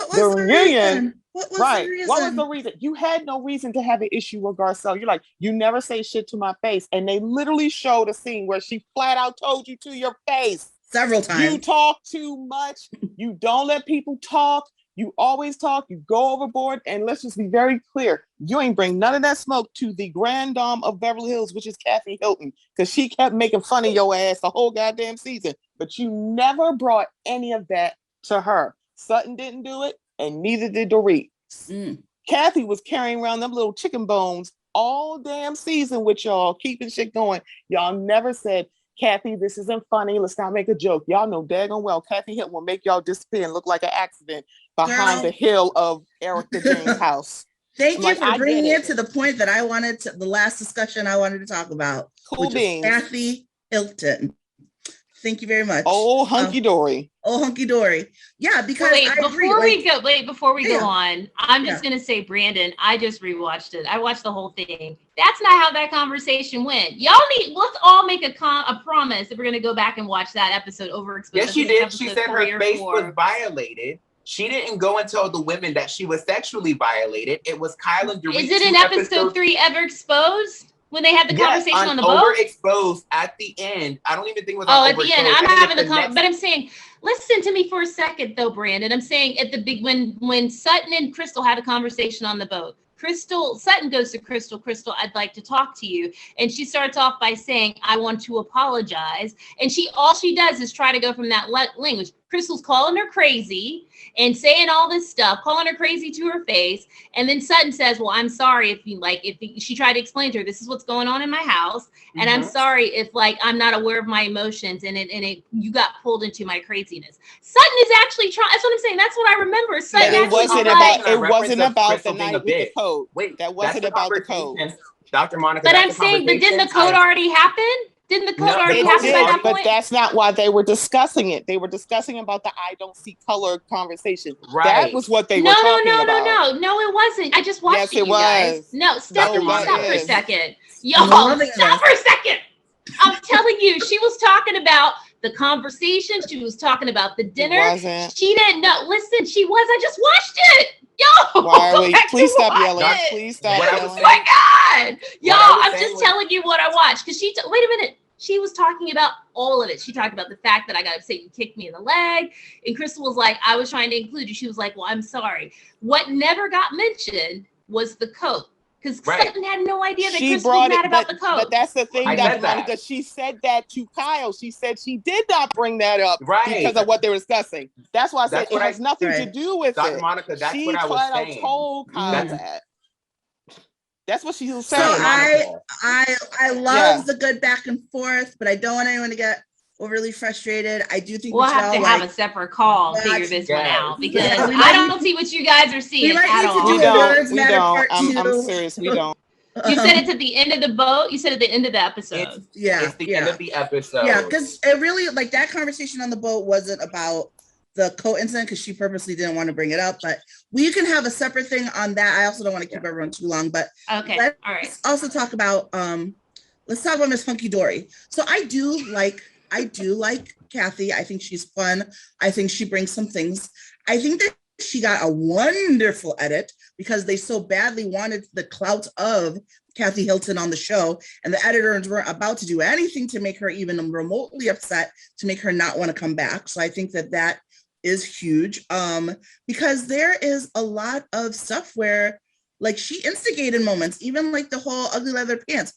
what was the reason? You had no reason to have an issue with Garcelle. You're like, you never say shit to my face. And they literally showed a scene where she flat out told you to your face several times. You talk too much. You don't let people talk. You always talk, you go overboard, and let's just be very clear. You ain't bring none of that smoke to the grand dame of Beverly Hills, which is Kathy Hilton, because she kept making fun of your ass the whole goddamn season. But you never brought any of that to her. Sutton didn't do it, and neither did Dorit. Kathy was carrying around them little chicken bones all damn season with y'all, keeping shit going. Y'all never said, Kathy, this isn't funny. Let's not make a joke. Y'all know daggone well Kathy Hilton will make y'all disappear and look like an accident behind the hill of Erika Jane's house. Thank you for bringing it to the point that I wanted to, the last discussion I wanted to talk about, which is Kathy Hilton. Thank you very much. Oh, hunky dory. Yeah, because before we go on, I'm just gonna say, Brandon, I just rewatched it. I watched the whole thing. That's not how that conversation went. Let's all make a promise that we're gonna go back and watch that episode overexposed. Yes, she did. She said her face was violated. She didn't go and tell the women that she was sexually violated. It was Kyle and Dorit. Is it in episode 3 ever exposed? When they had the conversation on the boat? Overexposed at the end. I don't even think it was at the end. I'm having the but I'm saying, listen to me for a second though, Brandon. I'm saying at the big when Sutton and Crystal had a conversation on the boat. Sutton goes to Crystal, I'd like to talk to you. And she starts off by saying, I want to apologize. And all she does is try to go from that language. Crystal's calling her crazy and saying all this stuff, calling her crazy to her face. And then Sutton says, well, I'm sorry if she tried to explain to her, this is what's going on in my house. And I'm sorry if I'm not aware of my emotions and you got pulled into my craziness. Sutton is actually trying. That's what I'm saying. That's what I remember. Sutton it wasn't about the night with the code. Wait, that wasn't about the code. Dr. Monica. But I'm saying, but didn't the code already happen? Didn't the code already happen by that point? But that's not why they were discussing it. They were discussing about the I don't see color conversation. Right. That was what they were talking about. No, it wasn't. I just watched it, you guys. No, stop for a second. Y'all, stop for a second. I'm telling you, she was talking about the conversation. She was talking about the dinner. She didn't know. Listen, she was. I just watched it. Yo, why are we? Please stop yelling. Please stop yelling. Oh my God. Y'all, I'm just telling you what I watched. Because wait a minute. She was talking about all of it. She talked about the fact that I got upset you kicked me in the leg. And Crystal was like, I was trying to include you. She was like, well, I'm sorry. What never got mentioned was the coat. Because Sutton had no idea that Crystal was mad about the coat. But that's the thing, Dr. Monica. She said that to Kyle. She said she did not bring that up because of what they were discussing. That's why I said it has nothing to do with Dr. it. Monica, that's what I was saying. She told Kyle that. That's what she was saying. So I love the good back and forth, but I don't want anyone to get overly frustrated. I do think we'll have to have a separate call and figure this one out because I don't see what you guys are seeing at all. We don't. I'm serious. We don't. You said it's at the end of the boat. You said at the end of the episode. It's the end of the episode. Yeah, because it really that conversation on the boat wasn't about the co-incident because she purposely didn't want to bring it up, but we can have a separate thing on that. I also don't want to keep everyone too long, but let's also talk about let's talk about Miss Hunky Dory. So I do like Kathy. I think she's fun. I think she brings some things. I think that she got a wonderful edit because they so badly wanted the clout of Kathy Hilton on the show, and the editors weren't about to do anything to make her even remotely upset to make her not want to come back. So I think that is huge because there is a lot of stuff where she instigated moments, even like the whole ugly leather pants.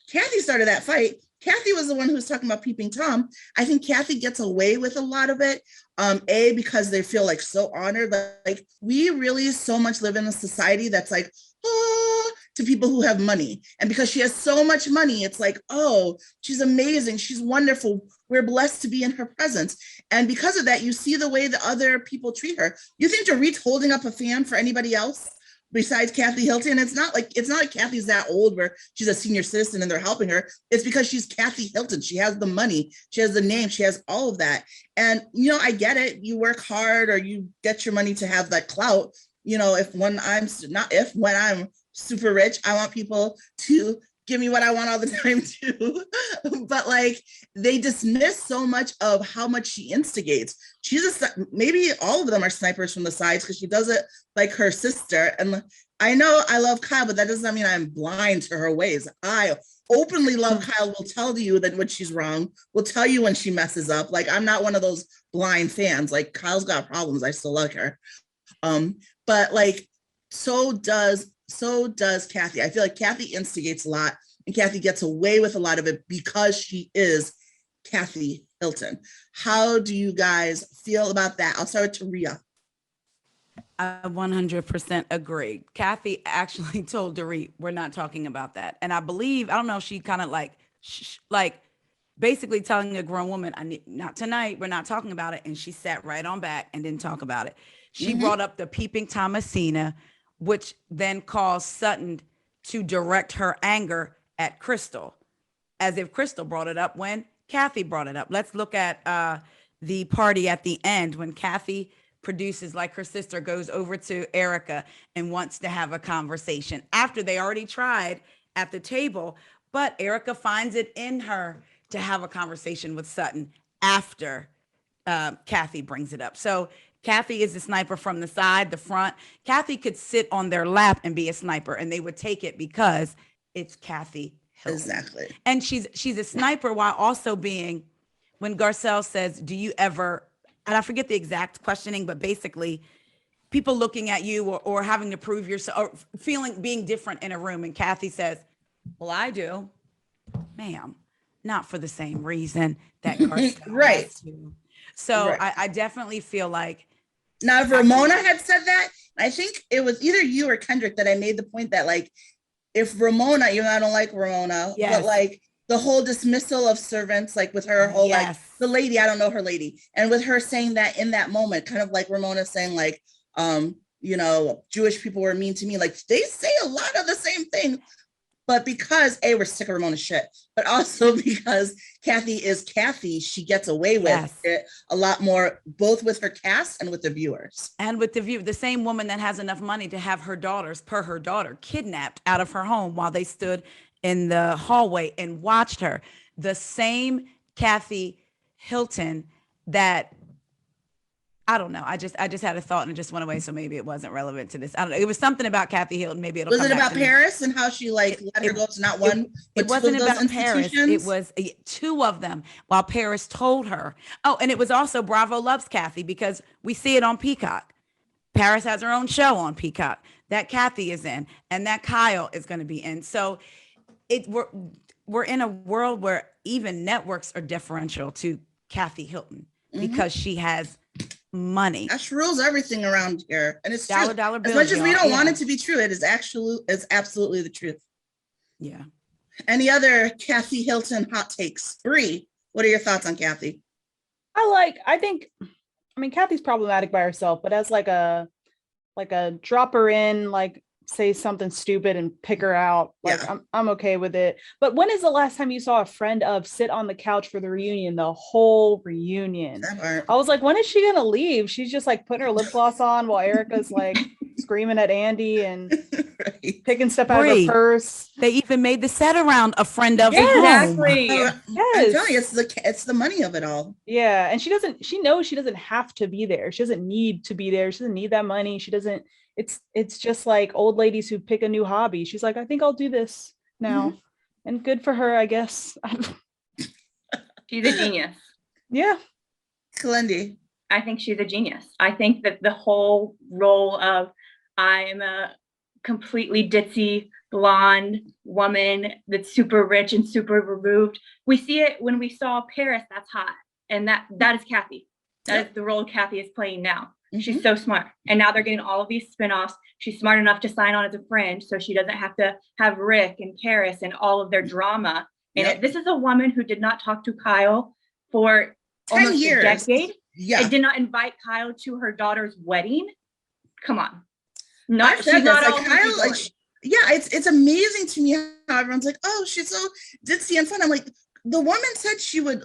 Kathy started that fight. Kathy was the one who was talking about peeping Tom. I think Kathy gets away with a lot of it. Because they feel so honored. We really so much live in a society that's to people who have money. And because she has so much money, it's oh, she's amazing. She's wonderful. We're blessed to be in her presence. And because of that, you see the way that other people treat her. You think Dorit's holding up a fan for anybody else besides Kathy Hilton? It's not like Kathy's that old where she's a senior citizen and they're helping her. It's because she's Kathy Hilton. She has the money, she has the name, she has all of that. And I get it. You work hard or you get your money to have that clout. When I'm super rich, I want people to give me what I want all the time too. But they dismiss so much of how much she instigates. Maybe all of them are snipers from the sides because she does it like her sister. And I know I love Kyle, but that doesn't mean I'm blind to her ways. I openly love Kyle, will tell you that when she's wrong, will tell you when she messes up. I'm not one of those blind fans. Kyle's got problems. I still like her. But like, so does Kathy. I feel like Kathy instigates a lot, and Kathy gets away with a lot of it because she is Kathy Hilton. How do you guys feel about that? I'll start with Taria. I 100% agree. Kathy actually told Dorit, we're not talking about that. And I believe, I don't know if she kind of like basically telling a grown woman, not tonight, we're not talking about it. And she sat right on back and didn't talk about it. She brought up the peeping Thomasina, which then caused Sutton to direct her anger at Crystal, as if Crystal brought it up when Kathy brought it up. Let's look at the party at the end when Kathy produces, like her sister goes over to Erika and wants to have a conversation after they already tried at the table, but Erika finds it in her to have a conversation with Sutton after Kathy brings it up. So Kathy is a sniper from the side, the front. Kathy could sit on their lap and be a sniper, and they would take it because it's Kathy Hilton. Exactly. And she's a sniper while also being, when Garcelle says, do you ever, and I forget the exact questioning, but basically people looking at you or having to prove yourself or being different in a room. And Kathy says, well, I do, ma'am, not for the same reason that Garcelle right. has to. So right. I definitely feel like, now, if Ramona had said that, I think it was either you or Kendrick that I made the point that, like, if Ramona, even though I don't like Ramona, but like the whole dismissal of servants, like with her whole, like the lady, I don't know her lady. And with her saying that in that moment, kind of like Ramona saying like, you know, Jewish people were mean to me. Like they say a lot of the same thing, but because we're sick of Ramona's shit, but also because Kathy is Kathy, she gets away with it a lot more, both with her cast and with the viewers. And with the same woman that has enough money to have her daughters, kidnapped out of her home while they stood in the hallway and watched her. The same Kathy Hilton that, I don't know. I just had a thought and it just went away. So maybe it wasn't relevant to this. I don't know. It was something about Kathy Hilton. Maybe it'll was come it back about Paris and how she like let her go to not one, but it wasn't about Paris. It was two of them while Paris told her. Oh, and it was also Bravo loves Kathy because we see it on Peacock. Paris has her own show on Peacock that Kathy is in and that Kyle is going to be in. So we're in a world where even networks are deferential to Kathy Hilton because she has money. That rules everything around here, and it's dollar true. Bills, as much as we don't want it to be true, it's absolutely the truth. Yeah. Any other Kathy Hilton hot takes? Brie, what are your thoughts on Kathy? I mean, Kathy's problematic by herself, but as like a drop her in, like say something stupid and pick her out. Like I'm okay with it. But when is the last time you saw a friend of sit on the couch for the reunion, the whole reunion? I was like, when is she gonna leave? She's just like putting her lip gloss on while Erika's like screaming at Andy and picking stuff out of her purse. They even made the set around a friend of exactly. Yes. I'm telling you, it's the money of it all. Yeah. And she knows she doesn't have to be there. She doesn't need to be there. She doesn't need that money. It's just like old ladies who pick a new hobby. She's like, I think I'll do this now. And good for her, I guess. She's a genius. Yeah. Kalyndee. I think she's a genius. I think that the whole role of I'm a completely ditzy blonde woman that's super rich and super removed. We see it when we saw Paris, that's hot. And that is Kathy. That is the role Kathy is playing now. She's so smart. And now they're getting all of these spinoffs. She's smart enough to sign on as a friend, so she doesn't have to have Rick and Paris and all of their drama. And this is a woman who did not talk to Kyle for 10 almost years. a decade. Yeah. And did not invite Kyle to her daughter's wedding. Come on. She's not all Kyle, like, it's amazing to me how everyone's like, oh, she's so ditzy and fun. I'm like, the woman said she would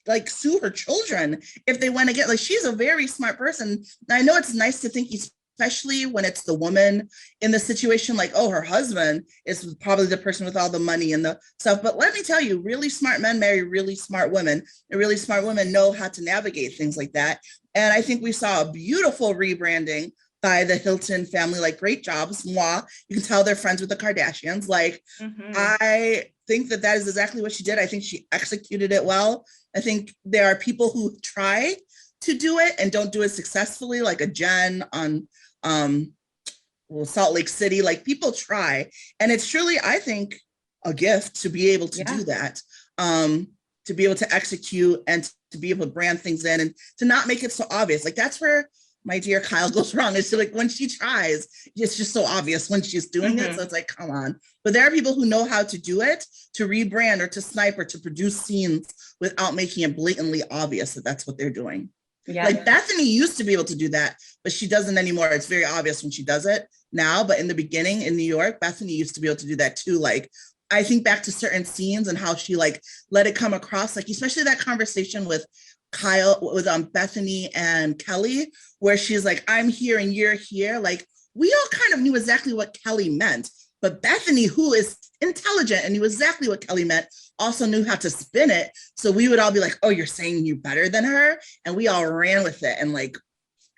like sue her children if they went again. Like, she's a very smart person. And I know it's nice to think, especially when it's the woman in the situation, like, oh, her husband is probably the person with all the money and the stuff. But let me tell you, really smart men marry really smart women, and really smart women know how to navigate things like that. And I think we saw a beautiful rebranding by the Hilton family. Like, great jobs. Moi. You can tell they're friends with the Kardashians. Like, I think that is exactly what she did. I think she executed it well. I think there are people who try to do it and don't do it successfully, like a Jen on Salt Lake City. Like, people try, and it's truly, I think, a gift to be able to do that, to be able to execute and to be able to brand things in and to not make it so obvious. Like, that's where my dear Kyle goes wrong. Is like, when she tries, it's just so obvious when she's doing it. So it's like, come on. But there are people who know how to do it, to rebrand or to snipe or to produce scenes without making it blatantly obvious that that's what they're doing. Yeah. Like, Bethany used to be able to do that, but she doesn't anymore. It's very obvious when she does it now. But in the beginning in New York, Bethany used to be able to do that too. Like, I think back to certain scenes and how she like let it come across, like especially that conversation with Kyle, with Bethany and Kelly, where she's like, I'm here and you're here. Like, we all kind of knew exactly what Kelly meant, but Bethany, who is intelligent and knew exactly what Kelly meant, also knew how to spin it. So we would all be like, oh, you're saying you're better than her. And we all ran with it and like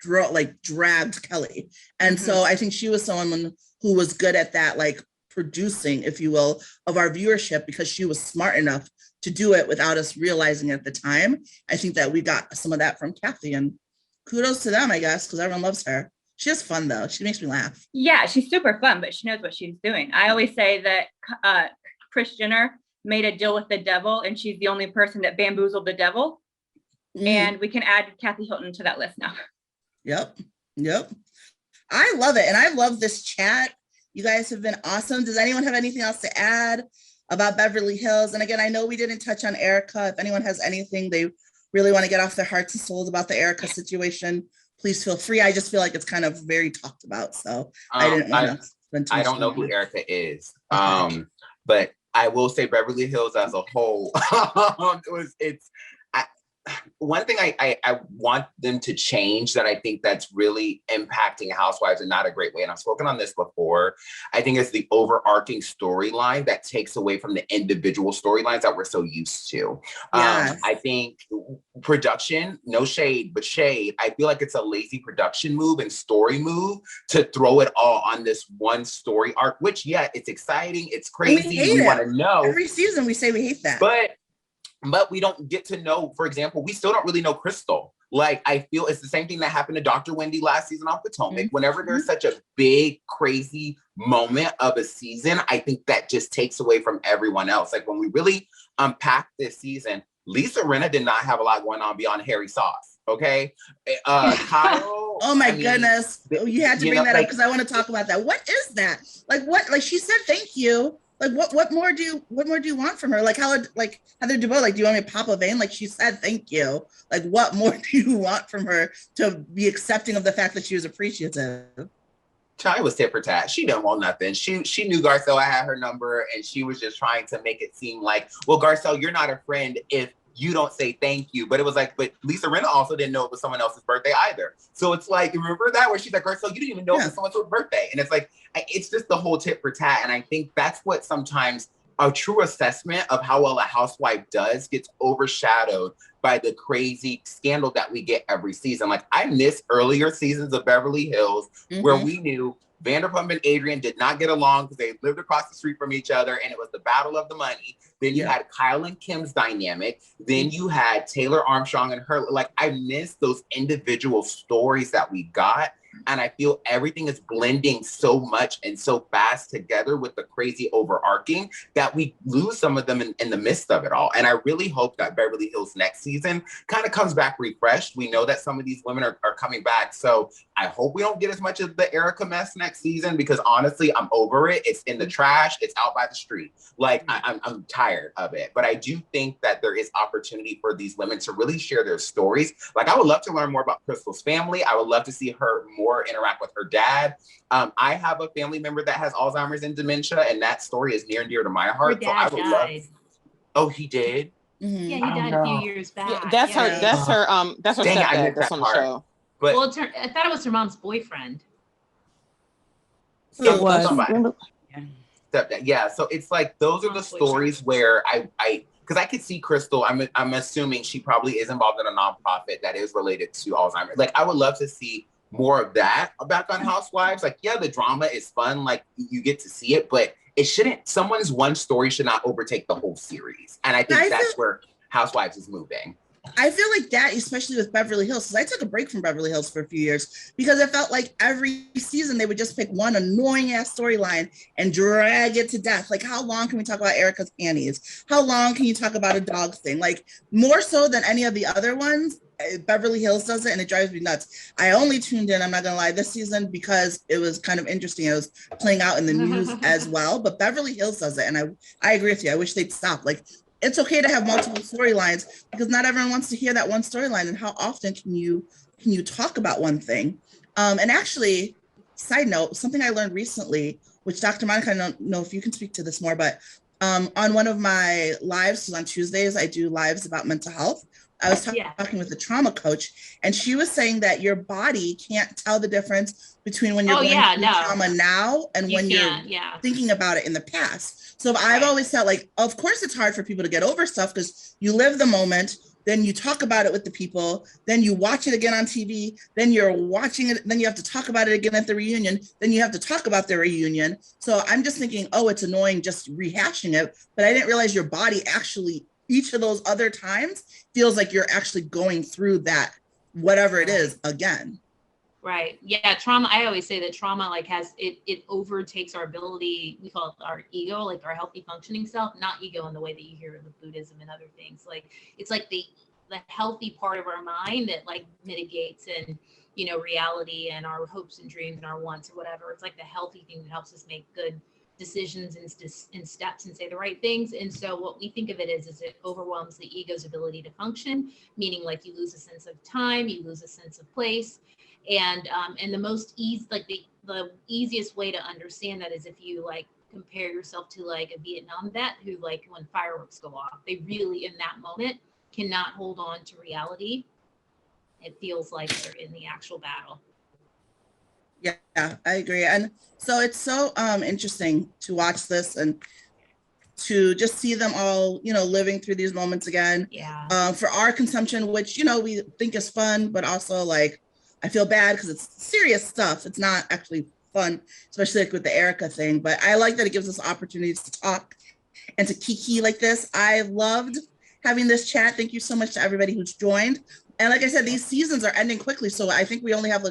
dragged Kelly. And so I think she was someone who was good at that, like producing, if you will, of our viewership, because she was smart enough to do it without us realizing at the time. I think that we got some of that from Kathy, and kudos to them, I guess, because everyone loves her. She has fun though. She makes me laugh. Yeah, she's super fun, but she knows what she's doing. I always say that Kris Jenner made a deal with the devil, and she's the only person that bamboozled the devil. And we can add Kathy Hilton to that list now. Yep. I love it. And I love this chat. You guys have been awesome. Does anyone have anything else to add about Beverly Hills? And again, I know we didn't touch on Erika. If anyone has anything they really want to get off their hearts and souls about the Erika situation, please feel free. I just feel like it's kind of very talked about. So I didn't want to spend too much I don't know time who on it. Erika is. But I will say Beverly Hills as a whole, one thing I want them to change that I think that's really impacting housewives in not a great way, and I've spoken on this before, I think it's the overarching storyline that takes away from the individual storylines that we're so used to. Yes. I think production, no shade, but shade, I feel like it's a lazy production move and story move to throw it all on this one story arc, which, yeah, it's exciting, it's crazy, we want to know. Every season we say we hate that. But we don't get to know, for example, we still don't really know Crystal. Like, I feel it's the same thing that happened to Dr. Wendy last season on Potomac. Whenever there's such a big, crazy moment of a season, I think that just takes away from everyone else. Like, when we really unpack this season, Lisa Rinna did not have a lot going on beyond Harry Sauce, okay? Kyle. Oh my goodness. You had to bring that up because I want to talk about that. What is that? Like, what, like, she said thank you. Like, what more do you want from her? Like, Heather Dubrow, like, do you want me to pop a vein? Like, she said thank you. Like, what more do you want from her to be accepting of the fact that she was appreciative? Chai was tit for tat. She didn't want nothing. She knew Garcelle had her number, and she was just trying to make it seem like, well, Garcelle, you're not a friend if you don't say thank you. But it was like, but Lisa Rinna also didn't know it was someone else's birthday either. So it's like, remember that where she's like, Garcelle, you didn't even know it was someone else's birthday. And it's like, it's just the whole tit for tat. And I think that's what sometimes a true assessment of how well a housewife does gets overshadowed by the crazy scandal that we get every season. Like, I miss earlier seasons of Beverly Hills where we knew Vanderpump and Adrian did not get along because they lived across the street from each other, and it was the battle of the money. Then you had Kyle and Kim's dynamic. Then you had Taylor Armstrong and her. Like, I miss those individual stories that we got. And I feel everything is blending so much and so fast together with the crazy overarching that we lose some of them in the midst of it all. And I really hope that Beverly Hills next season kind of comes back refreshed. We know that some of these women are coming back. So I hope we don't get as much of the Erika mess next season, because honestly, I'm over it. It's in the trash. It's out by the street. Like, I'm tired of it. But I do think that there is opportunity for these women to really share their stories. Like, I would love to learn more about Crystal's family. I would love to see her more interact with her dad. I have a family member that has Alzheimer's and dementia, and that story is near and dear to my heart. Her dad died. Oh, he did? Yeah, he died a few years back. Yeah, that's her stepdad that's on the show. But well, I thought it was her mom's boyfriend. It was. Stepdad. Yeah. So it's like, those are the stories where because I could see Crystal, I'm assuming she probably is involved in a nonprofit that is related to Alzheimer's. Like, I would love to see more of that back on Housewives. Like, yeah, the drama is fun. Like, you get to see it, but it shouldn't, someone's one story should not overtake the whole series. And I think that's where Housewives is moving. I feel like that, especially with Beverly Hills, because I took a break from Beverly Hills for a few years because it felt like every season they would just pick one annoying ass storyline and drag it to death. Like, how long can we talk about Erika's panties? How long can you talk about a dog thing? Like, more so than any of the other ones, Beverly Hills does it, and it drives me nuts. I only tuned in, I'm not gonna lie, this season because it was kind of interesting. It was playing out in the news as well, but Beverly Hills does it, and I agree with you. I wish they'd stop. Like, it's okay to have multiple storylines because not everyone wants to hear that one storyline. And how often can you talk about one thing? And actually, side note, something I learned recently, which Dr. Monica, I don't know if you can speak to this more, but on one of my lives, on Tuesdays, I do lives about mental health. I was talking with a trauma coach, and she was saying that your body can't tell the difference between when you're going through trauma now and when you're thinking about it in the past. So I've always felt like, of course, it's hard for people to get over stuff because you live the moment, then you talk about it with the people, then you watch it again on TV, then you're watching it, then you have to talk about it again at the reunion, then you have to talk about the reunion. So I'm just thinking, oh, it's annoying just rehashing it, but I didn't realize your body actually, each of those other times feels like you're actually going through that, whatever it is, again. Right. Yeah. Trauma. I always say that trauma it overtakes our ability. We call it our ego, like our healthy functioning self, not ego in the way that you hear with Buddhism and other things. Like it's like the healthy part of our mind that like mitigates and, reality and our hopes and dreams and our wants or whatever. It's like the healthy thing that helps us make good decisions and steps and say the right things. And so what we think of it is it overwhelms the ego's ability to function, meaning like you lose a sense of time, you lose a sense of place. And the most the easiest way to understand that is if you like compare yourself to like a Vietnam vet who, like, when fireworks go off, they really in that moment cannot hold on to reality. It feels like they're in the actual battle. Yeah, I agree. And so it's so interesting to watch this and to just see them all, living through these moments again. Yeah. For our consumption, which, we think is fun, but also like, I feel bad because it's serious stuff. It's not actually fun, especially like with the Erika thing, but I like that it gives us opportunities to talk and to kiki like this. I loved having this chat. Thank you so much to everybody who's joined. And like I said, these seasons are ending quickly. So I think we only have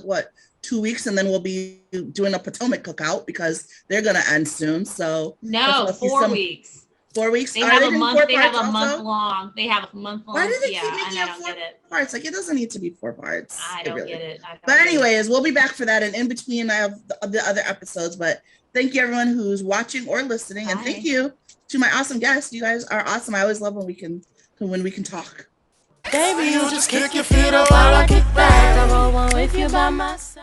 2 weeks, and then we'll be doing a Potomac cookout because they're going to end soon. So no, 4 weeks. 4 weeks. They have a month. They have a month long. They have a month long. Why do they keep making it 4 parts? Like, it doesn't need to be 4 parts. I don't get it. But anyways, we'll be back for that. And in between, I have the other episodes. But thank you, everyone who's watching or listening, and thank you to my awesome guests. You guys are awesome. I always love when we can talk. Baby, you just kick your feet up while I kick back. I roll one with you by my side.